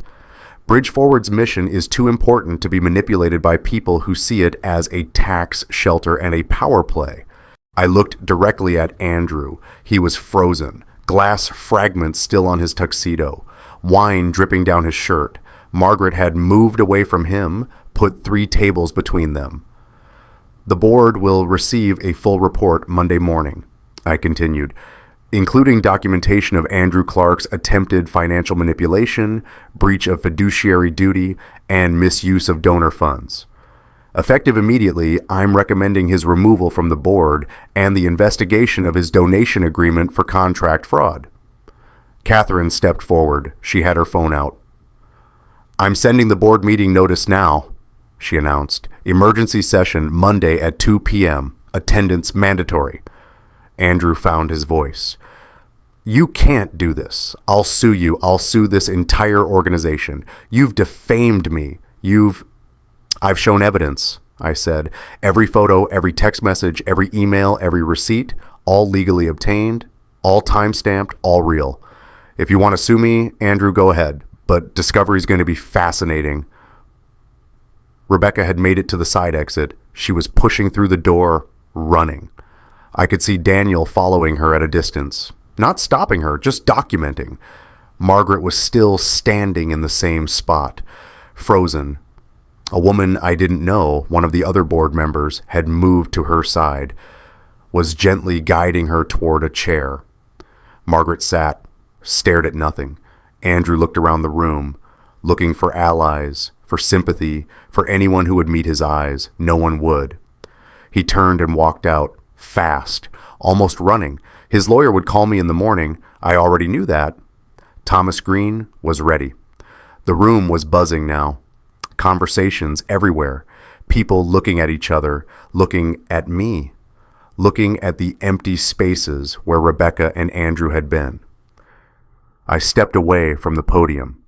Bridge Forward's mission is too important to be manipulated by people who see it as a tax shelter and a power play." I looked directly at Andrew. He was frozen, glass fragments still on his tuxedo, wine dripping down his shirt. Margaret had moved away from him, put 3 tables between them. "The board will receive a full report Monday morning," I continued, "including documentation of Andrew Clark's attempted financial manipulation, breach of fiduciary duty, and misuse of donor funds. Effective immediately, I'm recommending his removal from the board and the investigation of his donation agreement for contract fraud." Catherine stepped forward. She had her phone out. "I'm sending the board meeting notice now," she announced. "Emergency session Monday at 2 p.m. Attendance mandatory." Andrew found his voice. "You can't do this. I'll sue you. I'll sue this entire organization. You've defamed me. I've shown evidence, I said. Every photo, every text message, every email, every receipt, all legally obtained, all time-stamped, all real. If you want to sue me, Andrew, go ahead. But discovery's going to be fascinating. Rebecca had made it to the side exit. She was pushing through the door, running. I could see Daniel following her at a distance. Not stopping her, just documenting. Margaret was still standing in the same spot, frozen. A woman I didn't know, one of the other board members, had moved to her side, was gently guiding her toward a chair. Margaret sat, stared at nothing. Andrew looked around the room, looking for allies, for sympathy, for anyone who would meet his eyes. No one would. He turned and walked out, fast, almost running. His lawyer would call me in the morning. I already knew that. Thomas Green was ready. The room was buzzing now. Conversations everywhere. People looking at each other, looking at me, looking at the empty spaces where Rebecca and Andrew had been. I stepped away from the podium.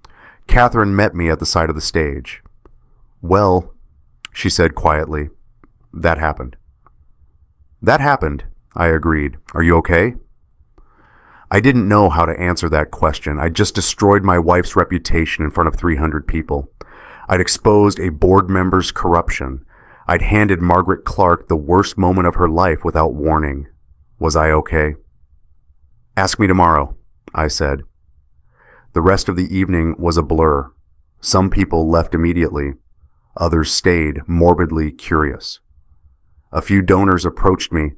Catherine met me at the side of the stage. Well, she said quietly, that happened. That happened, I agreed. Are you okay? I didn't know how to answer that question. I just destroyed my wife's reputation in front of 300 people. I'd exposed a board member's corruption. I'd handed Margaret Clark the worst moment of her life without warning. Was I okay? Ask me tomorrow, I said. The rest of the evening was a blur. Some people left immediately. Others stayed, morbidly curious. A few donors approached me,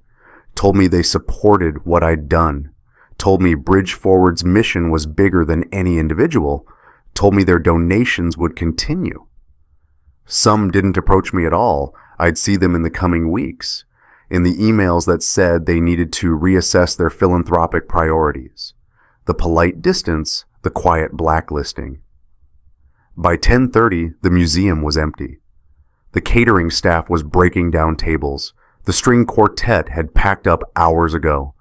told me they supported what I'd done, told me Bridge Forward's mission was bigger than any individual, told me their donations would continue. Some didn't approach me at all. I'd see them in the coming weeks, in the emails that said they needed to reassess their philanthropic priorities. The polite distance, the quiet blacklisting. By 10:30, the museum was empty. The catering staff was breaking down tables. The string quartet had packed up hours ago.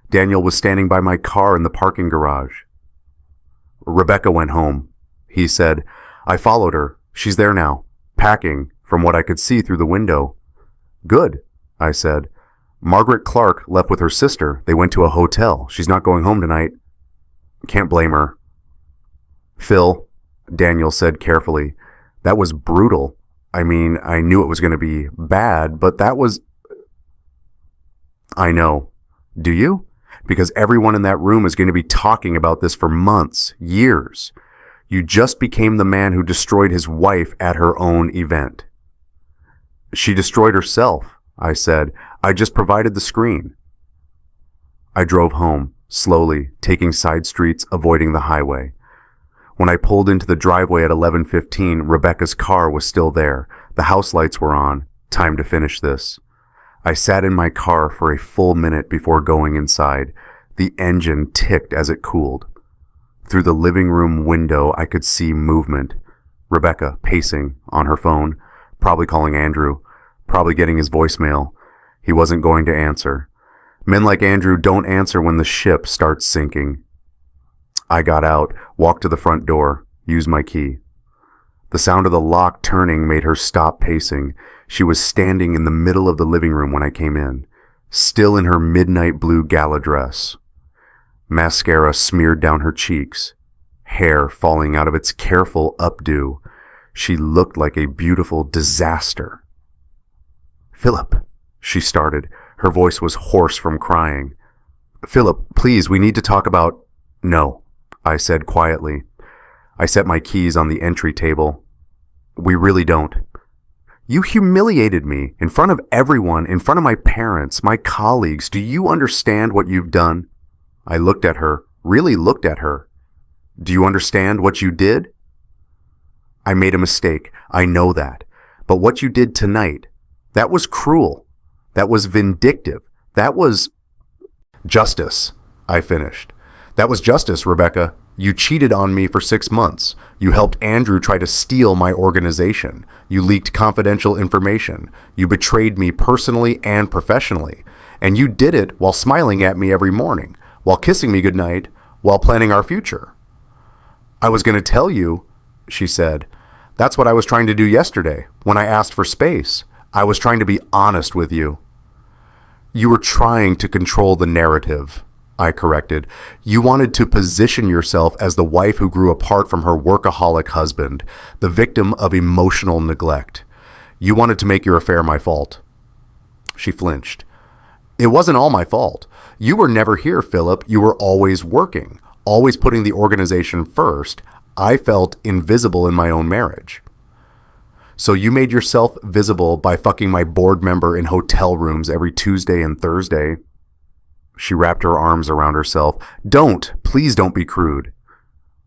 Daniel was standing by my car in the parking garage. Rebecca went home, he said. I followed her. She's there now, packing, from what I could see through the window. Good, I said. Margaret Clark left with her sister. They went to a hotel. She's not going home tonight. Can't blame her. Phil, Daniel said carefully, that was brutal. I mean, I knew it was going to be bad, but that was... I know. Do you? Because everyone in that room is going to be talking about this for months, years. You just became the man who destroyed his wife at her own event. She destroyed herself, I said. I just provided the screen. I drove home, slowly, taking side streets, avoiding the highway. When I pulled into the driveway at 11:15, Rebecca's car was still there. The house lights were on. Time to finish this. I sat in my car for a full minute before going inside. The engine ticked as it cooled. Through the living room window, I could see movement. Rebecca pacing on her phone, probably calling Andrew, probably getting his voicemail. He wasn't going to answer. Men like Andrew don't answer when the ship starts sinking. I got out, walked to the front door, used my key. The sound of the lock turning made her stop pacing. She was standing in the middle of the living room when I came in, still in her midnight blue gala dress. Mascara smeared down her cheeks, hair falling out of its careful updo. She looked like a beautiful disaster. Philip, she started. Her voice was hoarse from crying. Philip, please, we need to talk about... No, I said quietly. I set my keys on the entry table. We really don't. You humiliated me in front of everyone, in front of my parents, my colleagues. Do you understand what you've done? I looked at her, really looked at her. Do you understand what you did? I made a mistake. I know that. But what you did tonight, that was cruel. That was vindictive. That was justice, I finished. That was justice, Rebecca. You cheated on me for 6 months. You helped Andrew try to steal my organization. You leaked confidential information. You betrayed me personally and professionally. And you did it while smiling at me every morning, while kissing me goodnight, while planning our future. I was going to tell you, she said, That's what I was trying to do yesterday when I asked for space. I was trying to be honest with you. You were trying to control the narrative, I corrected. You wanted to position yourself as the wife who grew apart from her workaholic husband, the victim of emotional neglect. You wanted to make your affair my fault. She flinched. It wasn't all my fault. You were never here, Philip. You were always working, always putting the organization first. I felt invisible in my own marriage. So you made yourself visible by fucking my board member in hotel rooms every Tuesday and Thursday. She wrapped her arms around herself. Please don't be crude.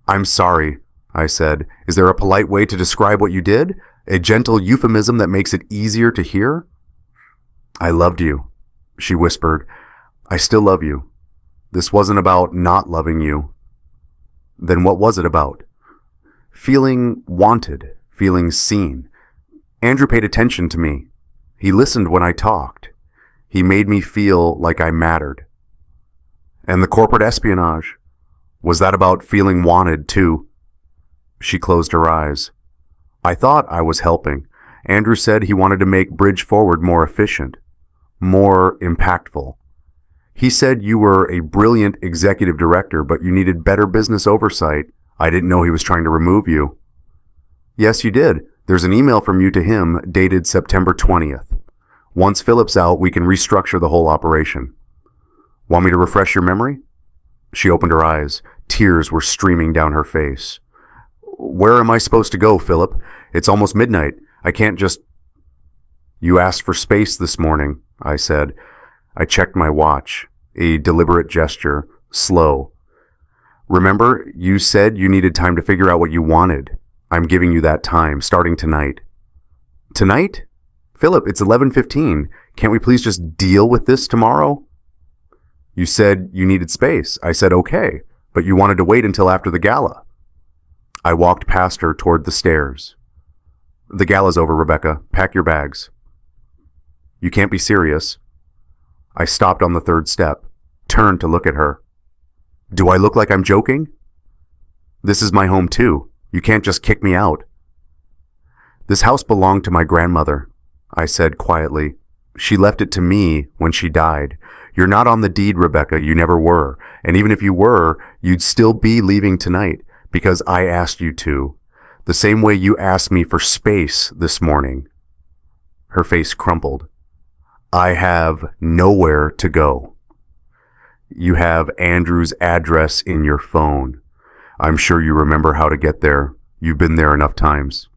I'm sorry, I said. Is there a polite way to describe what you did? A gentle euphemism that makes it easier to hear? I loved you, she whispered. I still love you. This wasn't about not loving you. Then what was it about? Feeling wanted, feeling seen. Andrew paid attention to me. He listened when I talked. He made me feel like I mattered. And the corporate espionage, was that about feeling wanted too? She closed her eyes. I thought I was helping. Andrew said he wanted to make Bridge Forward more efficient, more impactful. He said you were a brilliant executive director, but you needed better business oversight. I didn't know he was trying to remove you. Yes, you did. There's an email from you to him dated September 20th. Once Philip's out, we can restructure the whole operation. Want me to refresh your memory? She opened her eyes. Tears were streaming down her face. Where am I supposed to go, Philip? It's almost midnight. I can't just... You asked for space this morning, I said. I checked my watch. A deliberate gesture. Slow. Remember, you said you needed time to figure out what you wanted. I'm giving you that time, starting tonight. Tonight? Philip, it's 11:15. Can't we please just deal with this tomorrow? You said you needed space. I said okay, but you wanted to wait until after the gala. I walked past her toward the stairs. The gala's over, Rebecca. Pack your bags. You can't be serious. I stopped on the third step, turned to look at her. Do I look like I'm joking? This is my home too. You can't just kick me out. This house belonged to my grandmother, I said quietly. She left it to me when she died. You're not on the deed, Rebecca. You never were. And even if you were, you'd still be leaving tonight because I asked you to. The same way you asked me for space this morning. Her face crumpled. I have nowhere to go. You have Andrew's address in your phone. I'm sure you remember how to get there. You've been there enough times.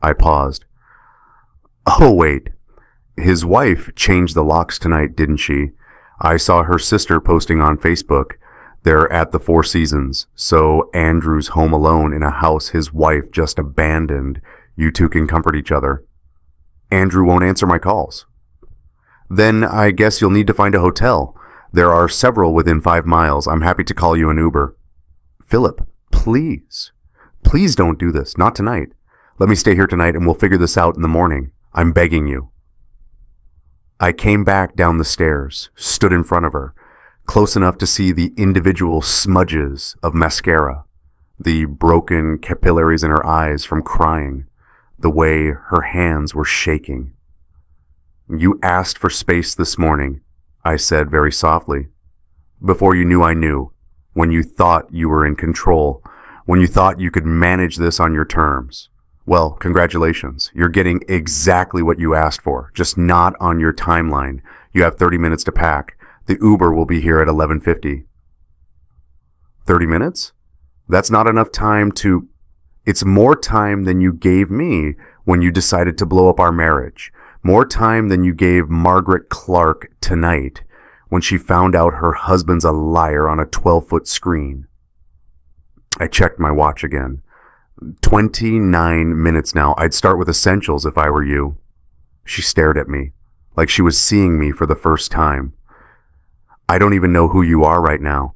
I paused. Oh, wait. His wife changed the locks tonight, didn't she? I saw her sister posting on Facebook. They're at the Four Seasons, so Andrew's home alone in a house his wife just abandoned. You two can comfort each other. Andrew won't answer my calls. Then I guess you'll need to find a hotel. There are several within 5 miles. I'm happy to call you an Uber. Philip, please. Please don't do this. Not tonight. Let me stay here tonight and we'll figure this out in the morning. I'm begging you. I came back down the stairs, stood in front of her, close enough to see the individual smudges of mascara, the broken capillaries in her eyes from crying, the way her hands were shaking. You asked for space this morning, I said very softly. Before you knew I knew, when you thought you were in control, when you thought you could manage this on your terms. Well, congratulations. You're getting exactly what you asked for, just not on your timeline. You have 30 minutes to pack. The Uber will be here at 11:50. 30 minutes? That's not enough time to... It's more time than you gave me when you decided to blow up our marriage. More time than you gave Margaret Clark tonight when she found out her husband's a liar on a 12-foot screen. I checked my watch again. 29 minutes now. I'd start with essentials if I were you. She stared at me, like she was seeing me for the first time. I don't even know who you are right now.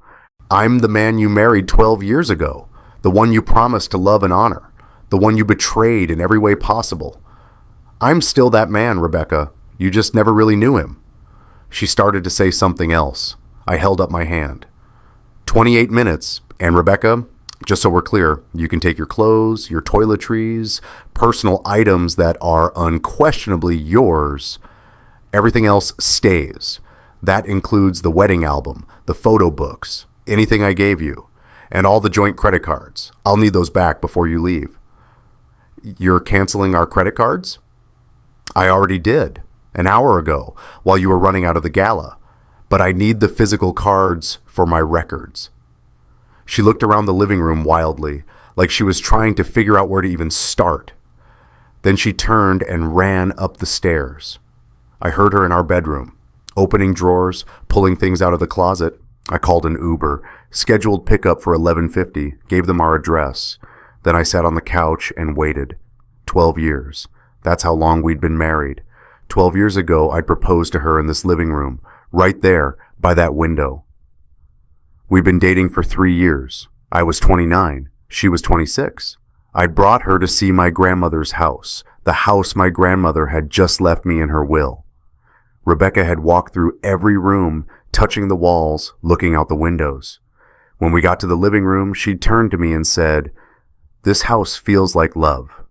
I'm the man you married 12 years ago, the one you promised to love and honor, the one you betrayed in every way possible. I'm still that man, Rebecca. You just never really knew him. She started to say something else. I held up my hand. 28 minutes, and Rebecca, Just so we're clear, you can take your clothes, your toiletries, personal items that are unquestionably yours. Everything else stays. That includes the wedding album, the photo books, anything I gave you, and all the joint credit cards. I'll need those back before you leave. You're canceling our credit cards? I already did, an hour ago, while you were running out of the gala. But I need the physical cards for my records. She looked around the living room wildly, like she was trying to figure out where to even start. Then she turned and ran up the stairs. I heard her in our bedroom, opening drawers, pulling things out of the closet. I called an Uber, scheduled pickup for 11:50, gave them our address. Then I sat on the couch and waited. 12 years. That's how long we'd been married. 12 years ago, I'd proposed to her in this living room, right there, by that window. We'd been dating for 3 years. I was 29. She was 26. I'd brought her to see my grandmother's house, the house my grandmother had just left me in her will. Rebecca had walked through every room, touching the walls, looking out the windows. When we got to the living room, she turned to me and said, "This house feels like love."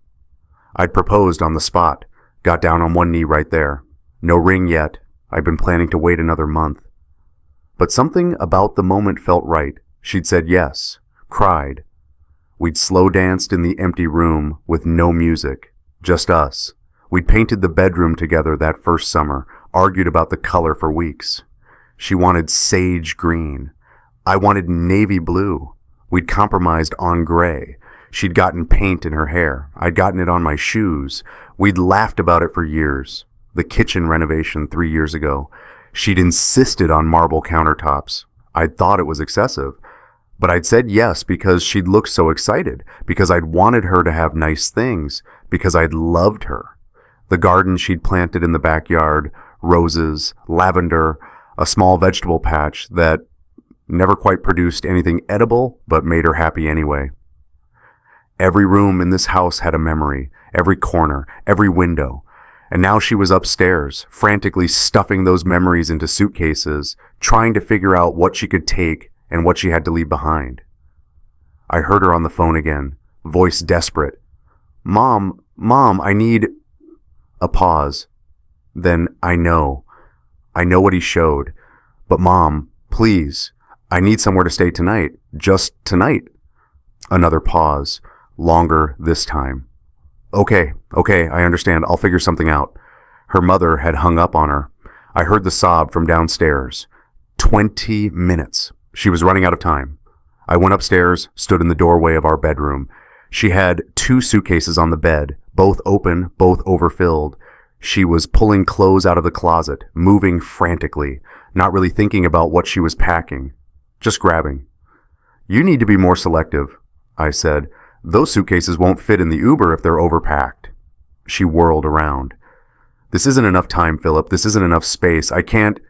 I'd proposed on the spot, got down on one knee right there. No ring yet. I'd been planning to wait another month. But something about the moment felt right. She'd said yes, cried. We'd slow danced in the empty room with no music, just us. We'd painted the bedroom together that first summer, argued about the color for weeks. She wanted sage green. I wanted navy blue. We'd compromised on gray. She'd gotten paint in her hair. I'd gotten it on my shoes. We'd laughed about it for years. The kitchen renovation 3 years ago. She'd insisted on marble countertops. I'd thought it was excessive. But I'd said yes because she'd looked so excited, because I'd wanted her to have nice things, because I'd loved her. The garden she'd planted in the backyard, roses, lavender, a small vegetable patch that never quite produced anything edible but made her happy anyway. Every room in this house had a memory, every corner, every window. And now she was upstairs, frantically stuffing those memories into suitcases, trying to figure out what she could take and what she had to leave behind. I heard her on the phone again, voice desperate. Mom, I need... A pause. Then, I know what he showed. But Mom, please, I need somewhere to stay tonight. Just tonight. Another pause. Longer this time. Okay, I understand. I'll figure something out. Her mother had hung up on her. I heard the sob from downstairs. 20 minutes. She was running out of time. I went upstairs, stood in the doorway of our bedroom. She had 2 suitcases on the bed, both open, both overfilled. She was pulling clothes out of the closet, moving frantically, not really thinking about what she was packing, just grabbing. You need to be more selective, I said. Those suitcases won't fit in the Uber if they're overpacked. She whirled around. This isn't enough time, Philip. This isn't enough space. I can't...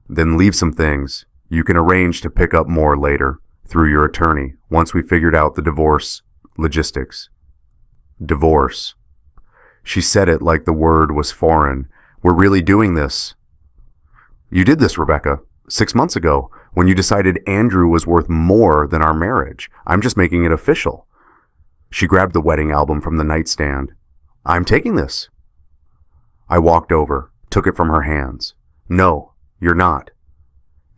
Then leave some things. You can arrange to pick up more later, through your attorney, once we figured out the divorce logistics. Divorce. She said it like the word was foreign. We're really doing this. You did this, Rebecca, 6 months ago, when you decided Andrew was worth more than our marriage. I'm just making it official. She grabbed the wedding album from the nightstand. I'm taking this. I walked over, took it from her hands. No, you're not.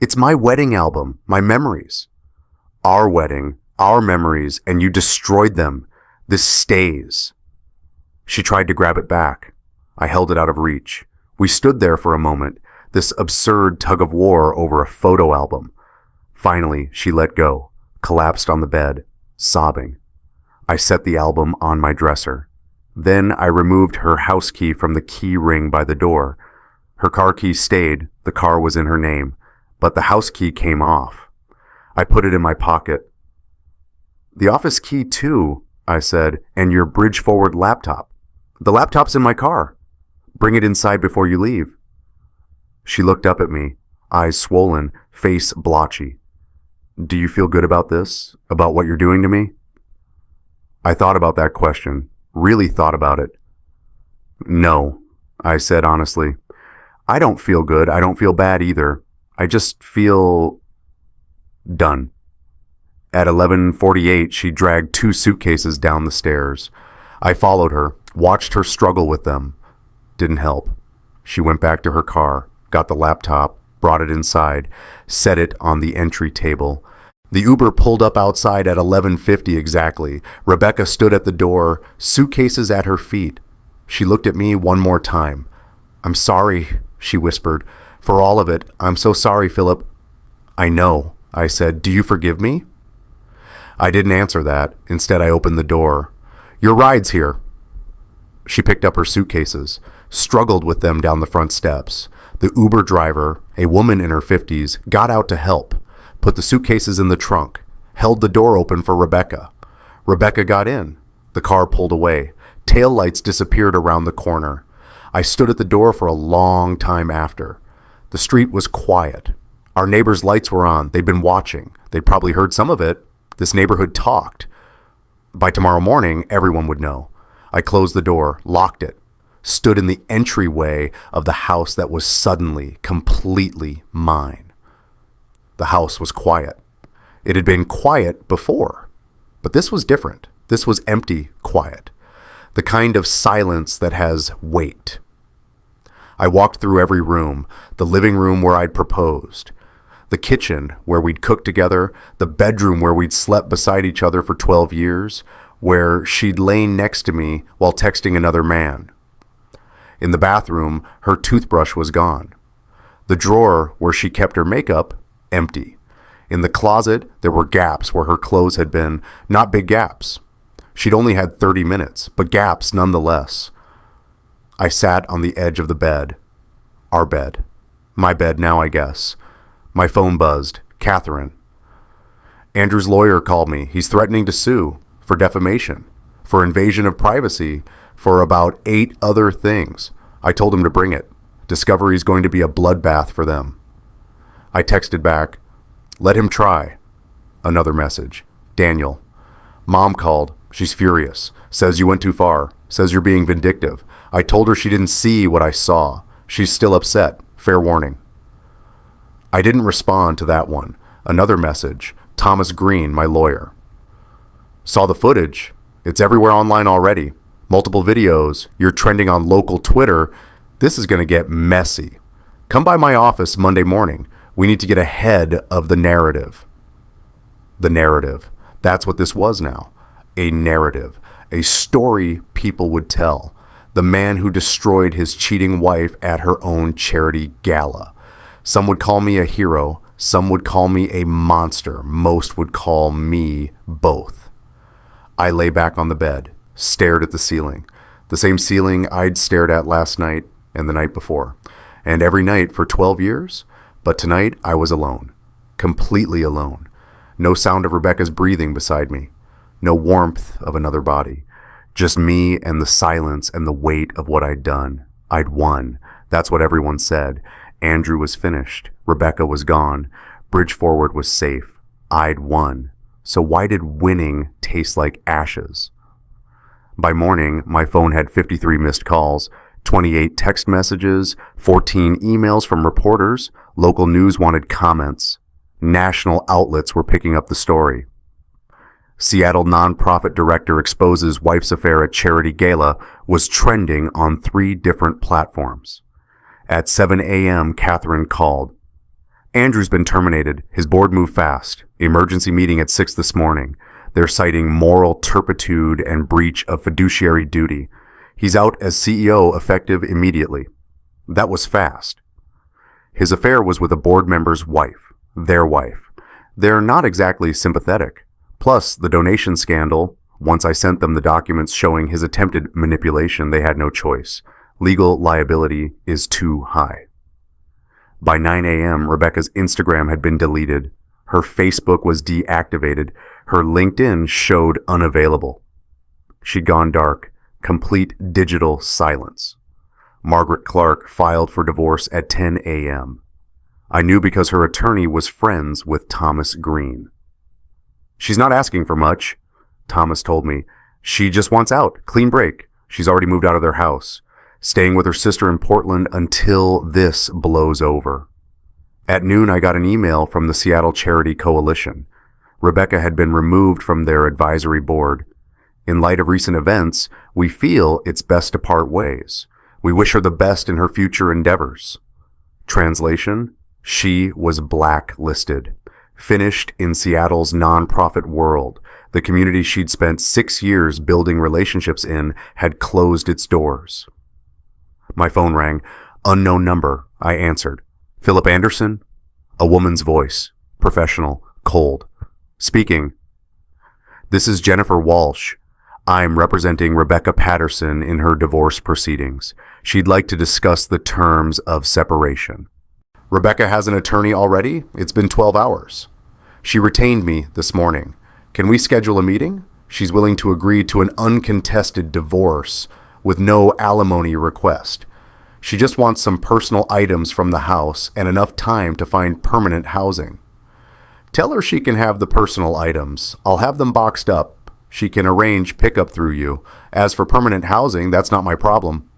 It's my wedding album, my memories. Our wedding, our memories, and you destroyed them. This stays. She tried to grab it back. I held it out of reach. We stood there for a moment, this absurd tug of war over a photo album. Finally, she let go, collapsed on the bed, sobbing. I set the album on my dresser. Then I removed her house key from the key ring by the door. Her car key stayed, the car was in her name, but the house key came off. I put it in my pocket. The office key too, I said, and your bridge-forward laptop. The laptop's in my car. Bring it inside before you leave. She looked up at me, eyes swollen, face blotchy. Do you feel good about this? About what you're doing to me? I thought about that question, really thought about it. No, I said honestly. I don't feel good. I don't feel bad either. I just feel done. At 11:48, she dragged 2 suitcases down the stairs. I followed her, watched her struggle with them. Didn't help. She went back to her car, got the laptop, brought it inside, set it on the entry table. The Uber pulled up outside at 11:50 exactly. Rebecca stood at the door, suitcases at her feet. She looked at me one more time. "I'm sorry," she whispered. "For all of it. I'm so sorry, Philip." "I know," I said. "Do you forgive me?" I didn't answer that. Instead, I opened the door. "Your ride's here." She picked up her suitcases, struggled with them down the front steps. The Uber driver, a woman in her 50s, got out to help, put the suitcases in the trunk, held the door open for Rebecca. Rebecca got in. The car pulled away. Taillights disappeared around the corner. I stood at the door for a long time after. The street was quiet. Our neighbors' lights were on. They'd been watching. They'd probably heard some of it. This neighborhood talked. By tomorrow morning, everyone would know. I closed the door, locked it, stood in the entryway of the house that was suddenly, completely mine. The house was quiet. It had been quiet before, but this was different. This was empty quiet, the kind of silence that has weight. I walked through every room, the living room where I'd proposed, the kitchen where we'd cooked together, the bedroom where we'd slept beside each other for 12 years, where she'd lain next to me while texting another man. In the bathroom, her toothbrush was gone. The drawer where she kept her makeup, empty. In the closet, there were gaps where her clothes had been, not big gaps. She'd only had 30 minutes, but gaps nonetheless. I sat on the edge of the bed. Our bed. My bed now, I guess. My phone buzzed. Catherine. Andrew's lawyer called me. He's threatening to sue for defamation, for invasion of privacy, for about 8 other things. I told him to bring it. Discovery's going to be a bloodbath for them. I texted back, "Let him try." Another message. Daniel. Mom called. She's furious. Says you went too far. Says you're being vindictive. I told her she didn't see what I saw. She's still upset. Fair warning. I didn't respond to that one. Another message. Thomas Green, my lawyer. Saw the footage. It's everywhere online already. Multiple videos. You're trending on local Twitter. This is going to get messy. Come by my office Monday morning. We need to get ahead of the narrative. The narrative. That's what this was now. A narrative. A story people would tell. The man who destroyed his cheating wife at her own charity gala. Some would call me a hero. Some would call me a monster. Most would call me both. I lay back on the bed, stared at the ceiling. The same ceiling I'd stared at last night and the night before. And every night for 12 years. But tonight I was alone. Completely alone. No sound of Rebecca's breathing beside me. No warmth of another body. Just me and the silence and the weight of what I'd done. I'd won. That's what everyone said. Andrew was finished. Rebecca was gone. Bridgeforward was safe. I'd won. So why did winning taste like ashes? By morning, my phone had 53 missed calls, 28 text messages, 14 emails from reporters. Local news wanted comments. National outlets were picking up the story. Seattle nonprofit director exposes wife's affair at charity gala was trending on 3 different platforms. At 7 a.m., Catherine called. Andrew's been terminated. His board moved fast. Emergency meeting at 6 this morning. They're citing moral turpitude and breach of fiduciary duty. He's out as CEO effective immediately. That was fast. His affair was with a board member's wife. Their wife. They're not exactly sympathetic. Plus, the donation scandal. Once I sent them the documents showing his attempted manipulation, they had no choice. Legal liability is too high. By 9 a.m., Rebecca's Instagram had been deleted. Her Facebook was deactivated. Her LinkedIn showed unavailable. She'd gone dark. Complete digital silence. Margaret Clark filed for divorce at 10 a.m. I knew because her attorney was friends with Thomas Green. She's not asking for much, Thomas told me. She just wants out. Clean break. She's already moved out of their house. Staying with her sister in Portland until this blows over. At noon, I got an email from the Seattle Charity Coalition. Rebecca had been removed from their advisory board. In light of recent events, we feel it's best to part ways. We wish her the best in her future endeavors. Translation: she was blacklisted. Finished in Seattle's nonprofit world. The community she'd spent 6 years building relationships in had closed its doors. My phone rang. Unknown number. I answered. Philip Anderson? A woman's voice. Professional. Cold. Speaking. This is Jennifer Walsh. I'm representing Rebecca Patterson in her divorce proceedings. She'd like to discuss the terms of separation. Rebecca has an attorney already? It's been 12 hours. She retained me this morning. Can we schedule a meeting? She's willing to agree to an uncontested divorce with no alimony request. She just wants some personal items from the house and enough time to find permanent housing. Tell her she can have the personal items. I'll have them boxed up. She can arrange pickup through you. As for permanent housing, that's not my problem.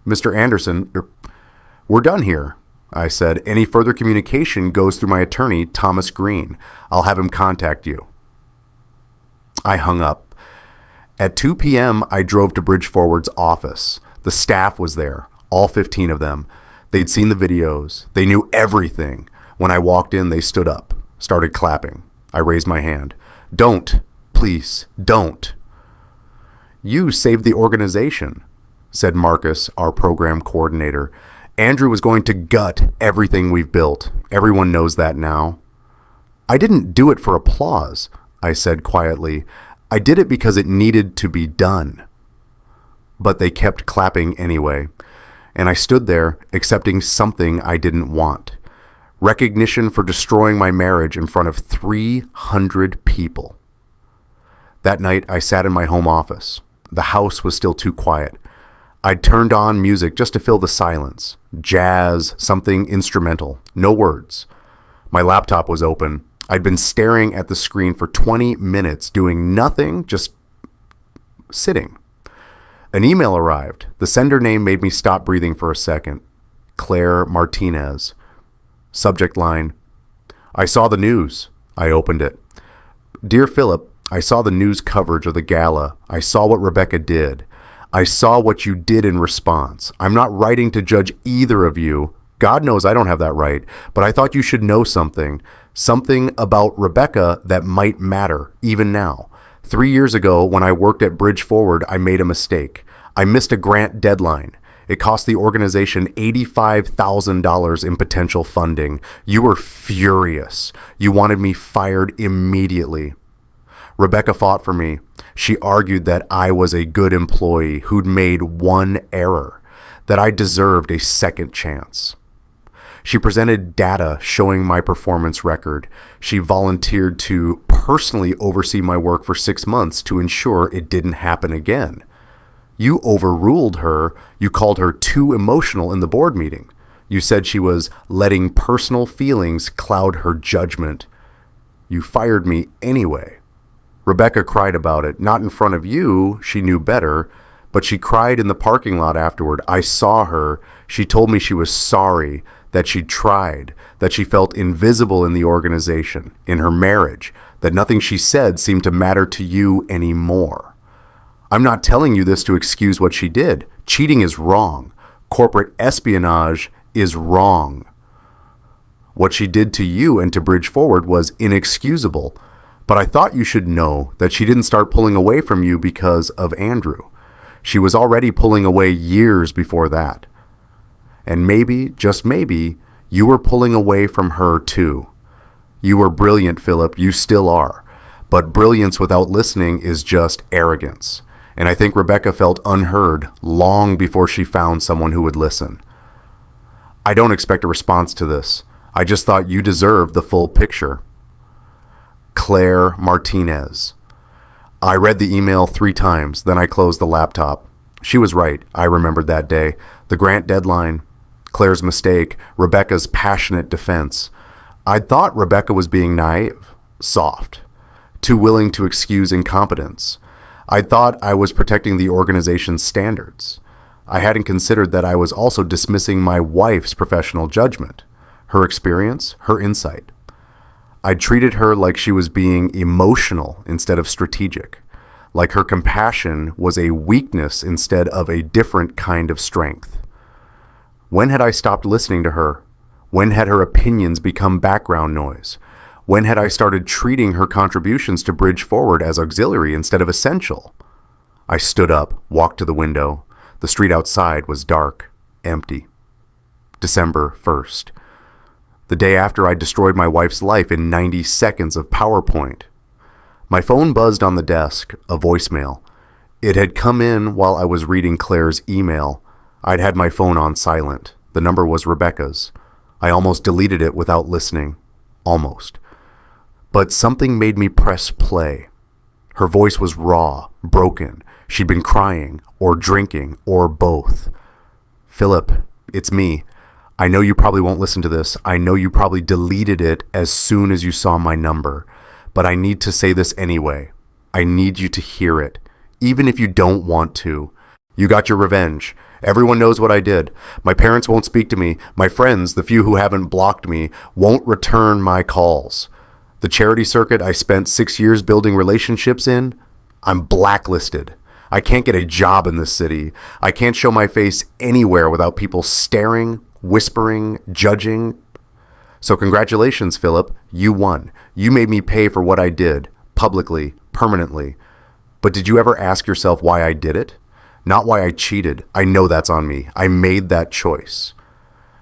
Mr. Anderson, we're done here, I said. Any further communication goes through my attorney, Thomas Green. I'll have him contact you. I hung up. At 2 p.m., I drove to Bridge Forward's office. The staff was there, all 15 of them. They'd seen the videos. They knew everything. When I walked in, they stood up, started clapping. I raised my hand. Don't, please, don't. You saved the organization, said Marcus, our program coordinator. Andrew was going to gut everything we've built. Everyone knows that now. I didn't do it for applause, I said quietly. I did it because it needed to be done. But they kept clapping anyway, and I stood there accepting something I didn't want. Recognition for destroying my marriage in front of 300 people. That night, I sat in my home office. The house was still too quiet. I'd turned on music just to fill the silence. Jazz, something instrumental, no words. My laptop was open. I'd been staring at the screen for 20 minutes, doing nothing, just sitting. An email arrived. The sender name made me stop breathing for a second. Claire Martinez. Subject line: I saw the news. I opened it. Dear Philip, I saw the news coverage of the gala. I saw what Rebecca did. I saw what you did in response. I'm not writing to judge either of you. God knows I don't have that right, but I thought you should know something about Rebecca that might matter, even now. 3 years ago, when I worked at Bridge Forward, I made a mistake. I missed a grant deadline. It cost the organization $85,000 in potential funding. You were furious. You wanted me fired immediately. Rebecca fought for me. She argued that I was a good employee who'd made one error, that I deserved a second chance. She presented data showing my performance record. She volunteered to personally oversee my work for 6 months to ensure it didn't happen again. You overruled her. You called her too emotional in the board meeting. You said she was letting personal feelings cloud her judgment. You fired me anyway. Rebecca cried about it, not in front of you, she knew better, but she cried in the parking lot afterward. I saw her. She told me she was sorry, that she'd tried, that she felt invisible in the organization, in her marriage, that nothing she said seemed to matter to you anymore. I'm not telling you this to excuse what she did. Cheating is wrong. Corporate espionage is wrong. What she did to you and to Bridge Forward was inexcusable, but I thought you should know that she didn't start pulling away from you because of Andrew. She was already pulling away years before that. And maybe, just maybe, you were pulling away from her too. You were brilliant, Philip. You still are. But brilliance without listening is just arrogance. And I think Rebecca felt unheard long before she found someone who would listen. I don't expect a response to this. I just thought you deserved the full picture. Claire Martinez. I read the email 3 times, then I closed the laptop. She was right. I remembered that day. The grant deadline, Claire's mistake, Rebecca's passionate defense. I'd thought Rebecca was being naive, soft, too willing to excuse incompetence. I thought I was protecting the organization's standards. I hadn't considered that I was also dismissing my wife's professional judgment, her experience, her insight. I treated her like she was being emotional instead of strategic, like her compassion was a weakness instead of a different kind of strength. When had I stopped listening to her? When had her opinions become background noise? When had I started treating her contributions to Bridge Forward as auxiliary instead of essential? I stood up, walked to the window. The street outside was dark, empty. December 1st. The day after I destroyed my wife's life in 90 seconds of PowerPoint. My phone buzzed on the desk, a voicemail. It had come in while I was reading Claire's email. I'd had my phone on silent. The number was Rebecca's. I almost deleted it without listening. Almost. But something made me press play. Her voice was raw, broken. She'd been crying, or drinking, or both. Philip, it's me. I know you probably won't listen to this. I know you probably deleted it as soon as you saw my number. But I need to say this anyway. I need you to hear it, even if you don't want to. You got your revenge. Everyone knows what I did. My parents won't speak to me. My friends, the few who haven't blocked me, won't return my calls. The charity circuit I spent 6 years building relationships in, I'm blacklisted. I can't get a job in this city. I can't show my face anywhere without people staring, whispering, judging. So congratulations, Philip. You won. You made me pay for what I did, publicly, permanently. But did you ever ask yourself why I did it? Not why I cheated. I know that's on me. I made that choice.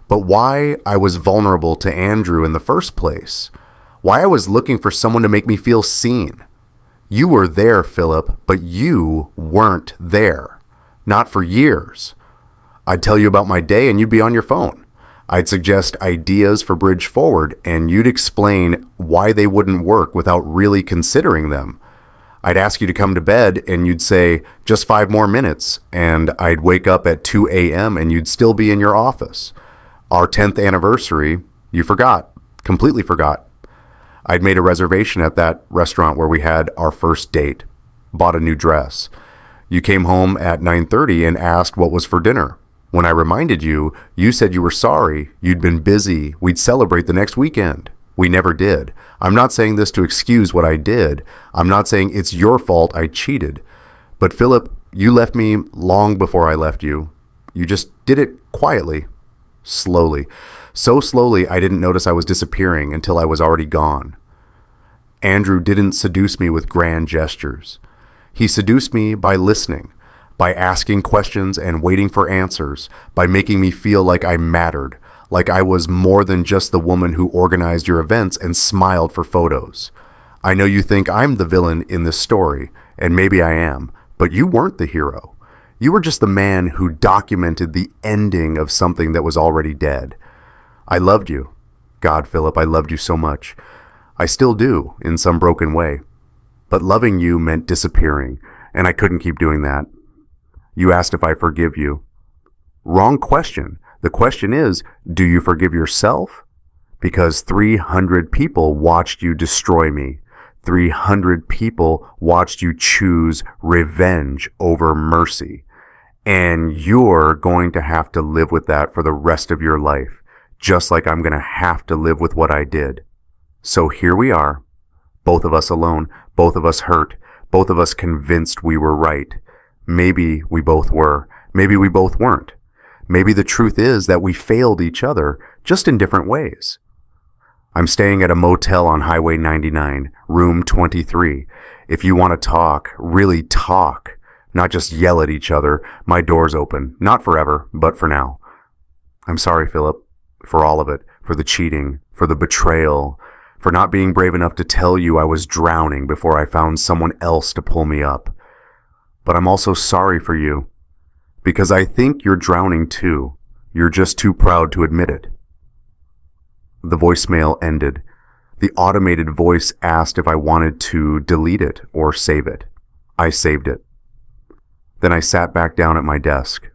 But why I was vulnerable to Andrew in the first place. Why I was looking for someone to make me feel seen. You were there, Philip, but you weren't there. Not for years. I'd tell you about my day and you'd be on your phone. I'd suggest ideas for Bridge Forward and you'd explain why they wouldn't work without really considering them. I'd ask you to come to bed and you'd say, just 5 more minutes, and I'd wake up at 2 a.m. and you'd still be in your office. Our 10th anniversary, you forgot, completely forgot. I'd made a reservation at that restaurant where we had our first date, bought a new dress. You came home at 9:30 and asked what was for dinner. When I reminded you, you said you were sorry, you'd been busy, we'd celebrate the next weekend. We never did. I'm not saying this to excuse what I did. I'm not saying it's your fault I cheated. But Philip, you left me long before I left you. You just did it quietly, slowly. So slowly I didn't notice I was disappearing until I was already gone. Andrew didn't seduce me with grand gestures. He seduced me by listening, by asking questions and waiting for answers, by making me feel like I mattered, like I was more than just the woman who organized your events and smiled for photos. I know you think I'm the villain in this story, and maybe I am, but you weren't the hero. You were just the man who documented the ending of something that was already dead. I loved you. God, Philip, I loved you so much. I still do, in some broken way. But loving you meant disappearing, and I couldn't keep doing that. You asked if I forgive you. Wrong question. The question is, do you forgive yourself? Because 300 people watched you destroy me. 300 people watched you choose revenge over mercy. And you're going to have to live with that for the rest of your life, just like I'm going to have to live with what I did. So here we are, both of us alone, both of us hurt, both of us convinced we were right. Maybe we both were. Maybe we both weren't. Maybe the truth is that we failed each other, just in different ways. I'm staying at a motel on Highway 99, room 23. If you want to talk, really talk, not just yell at each other, my door's open. Not forever, but for now. I'm sorry, Philip, for all of it, for the cheating, for the betrayal, for not being brave enough to tell you I was drowning before I found someone else to pull me up. But I'm also sorry for you, because I think you're drowning too. You're just too proud to admit it. The voicemail ended. The automated voice asked if I wanted to delete it or save it. I saved it. Then I sat back down at my desk,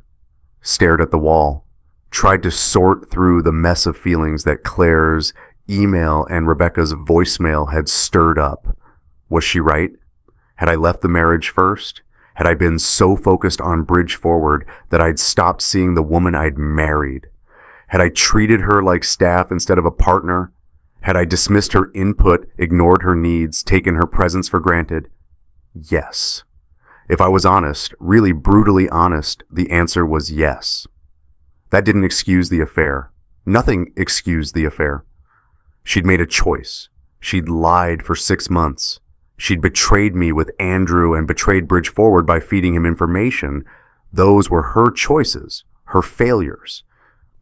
stared at the wall, tried to sort through the mess of feelings that Claire's email and Rebecca's voicemail had stirred up. Was she right? Had I left the marriage first? Had I been so focused on Bridge Forward that I'd stopped seeing the woman I'd married? Had I treated her like staff instead of a partner? Had I dismissed her input, ignored her needs, taken her presence for granted? Yes. If I was honest, really brutally honest, the answer was yes. That didn't excuse the affair. Nothing excused the affair. She'd made a choice. She'd lied for 6 months. She'd betrayed me with Andrew and betrayed Bridge Forward by feeding him information. Those were her choices, her failures.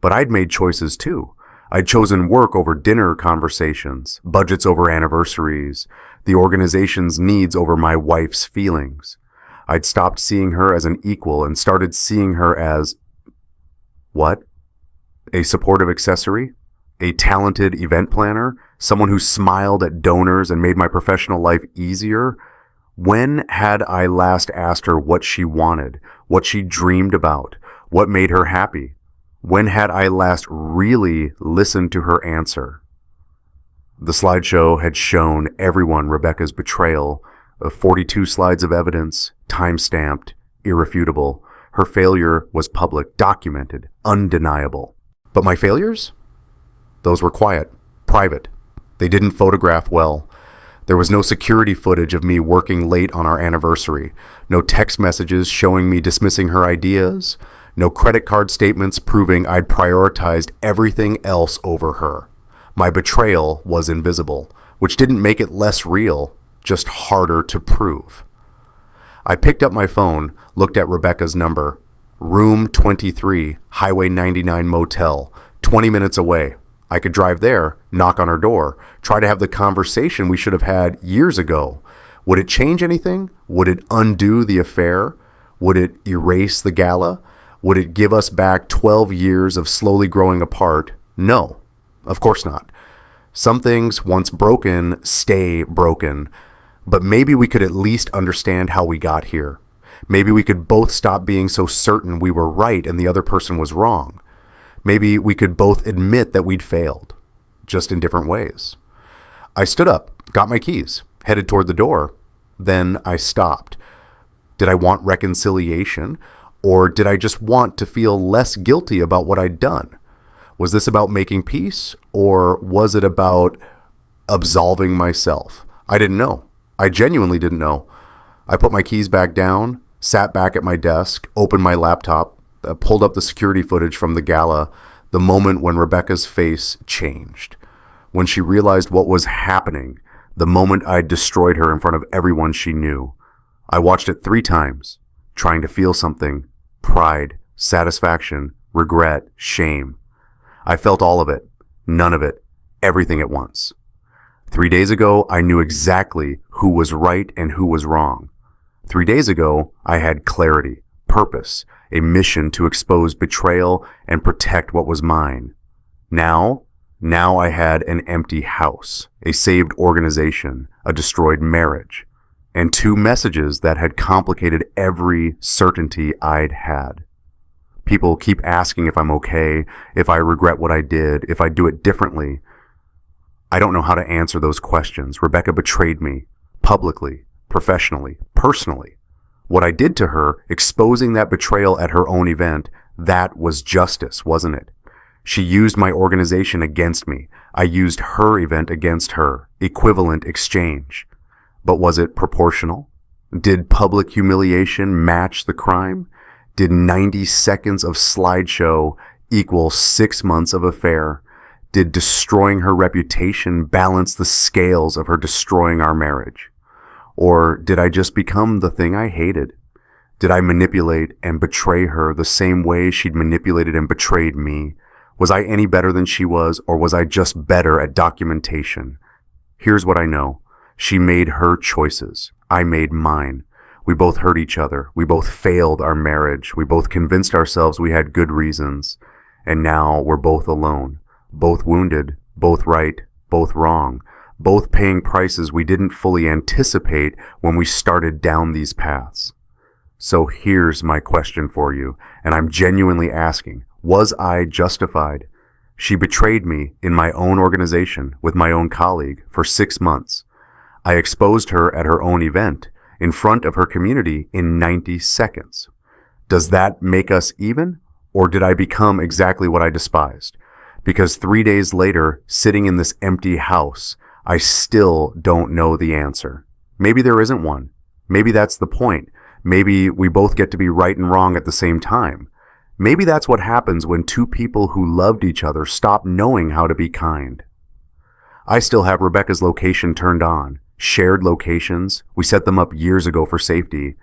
But I'd made choices too. I'd chosen work over dinner conversations, budgets over anniversaries, the organization's needs over my wife's feelings. I'd stopped seeing her as an equal and started seeing her as, what? A supportive accessory? A talented event planner? Someone who smiled at donors and made my professional life easier? When had I last asked her what she wanted, what she dreamed about, what made her happy? When had I last really listened to her answer? The slideshow had shown everyone Rebecca's betrayal of 42 slides of evidence, time-stamped, irrefutable. Her failure was public, documented, undeniable. But my failures? Those were quiet, private. They didn't photograph well. There was no security footage of me working late on our anniversary, no text messages showing me dismissing her ideas, no credit card statements proving I'd prioritized everything else over her. My betrayal was invisible, which didn't make it less real, just harder to prove. I picked up my phone, looked at Rebecca's number. Room 23, Highway 99 Motel, 20 minutes away. I could drive there, knock on her door, try to have the conversation we should have had years ago. Would it change anything? Would it undo the affair? Would it erase the gala? Would it give us back 12 years of slowly growing apart? No, of course not. Some things, once broken, stay broken. But maybe we could at least understand how we got here. Maybe we could both stop being so certain we were right and the other person was wrong. Maybe we could both admit that we'd failed, just in different ways. I stood up, got my keys, headed toward the door. Then I stopped. Did I want reconciliation? Or did I just want to feel less guilty about what I'd done? Was this about making peace? Or was it about absolving myself? I didn't know. I genuinely didn't know. I put my keys back down, sat back at my desk, opened my laptop, pulled up the security footage from the gala, the moment when Rebecca's face changed. When she realized what was happening, the moment I'd destroyed her in front of everyone she knew. I watched it 3 times, trying to feel something: pride, satisfaction, regret, shame. I felt all of it, none of it, everything at once. 3 days ago, I knew exactly who was right and who was wrong. 3 days ago, I had clarity, purpose, a mission to expose betrayal and protect what was mine. Now I had an empty house, a saved organization, a destroyed marriage, and 2 messages that had complicated every certainty I'd had. People keep asking if I'm okay, if I regret what I did, if I do it differently. I don't know how to answer those questions. Rebecca betrayed me, publicly, professionally, personally. What I did to her, exposing that betrayal at her own event, that was justice, wasn't it? She used my organization against me. I used her event against her. Equivalent exchange. But was it proportional? Did public humiliation match the crime? Did 90 seconds of slideshow equal 6 months of affair? Did destroying her reputation balance the scales of her destroying our marriage? Or did I just become the thing I hated? Did I manipulate and betray her the same way she'd manipulated and betrayed me? Was I any better than she was, or was I just better at documentation? Here's what I know. She made her choices. I made mine. We both hurt each other. We both failed our marriage. We both convinced ourselves we had good reasons. And now we're both alone. Both wounded, both right, both wrong, both paying prices we didn't fully anticipate when we started down these paths. So here's my question for you, and I'm genuinely asking, was I justified? She betrayed me in my own organization with my own colleague for 6 months. I exposed her at her own event in front of her community in 90 seconds. Does that make us even? Or did I become exactly what I despised? Because 3 days later, sitting in this empty house, I still don't know the answer. Maybe there isn't one. Maybe that's the point. Maybe we both get to be right and wrong at the same time. Maybe that's what happens when two people who loved each other stop knowing how to be kind. I still have Rebecca's location turned on. Shared locations. We set them up years ago for safety.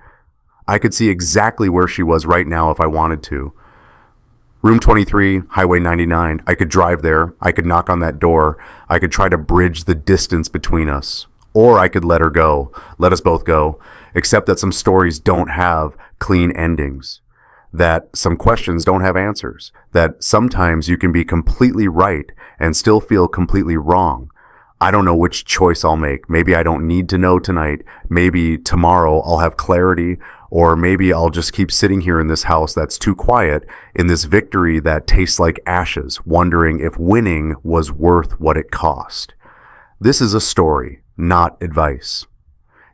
I could see exactly where she was right now if I wanted to. Room 23, Highway 99. I could drive there. I could knock on that door. I could try to bridge the distance between us. Or I could let her go. Let us both go. Except that some stories don't have clean endings. That some questions don't have answers. That sometimes you can be completely right and still feel completely wrong. I don't know which choice I'll make. Maybe I don't need to know tonight. Maybe tomorrow I'll have clarity. Or maybe I'll just keep sitting here in this house that's too quiet, in this victory that tastes like ashes, wondering if winning was worth what it cost. This is a story, not advice.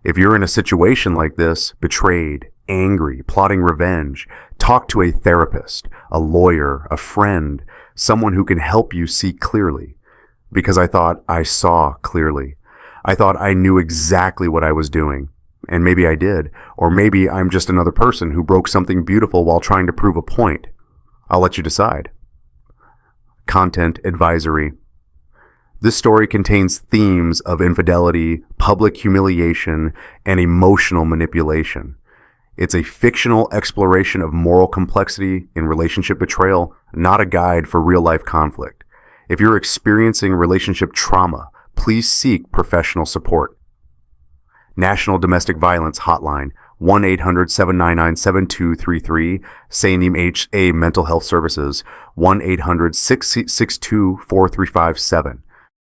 If you're in a situation like this, betrayed, angry, plotting revenge, talk to a therapist, a lawyer, a friend, someone who can help you see clearly. Because I thought I saw clearly. I thought I knew exactly what I was doing. And maybe I did. Or maybe I'm just another person who broke something beautiful while trying to prove a point. I'll let you decide. Content advisory. This story contains themes of infidelity, public humiliation, and emotional manipulation. It's a fictional exploration of moral complexity in relationship betrayal, not a guide for real-life conflict. If you're experiencing relationship trauma, please seek professional support. National Domestic Violence Hotline, 1-800-799-7233, Sanim HA Mental Health Services, 1-800-662-4357.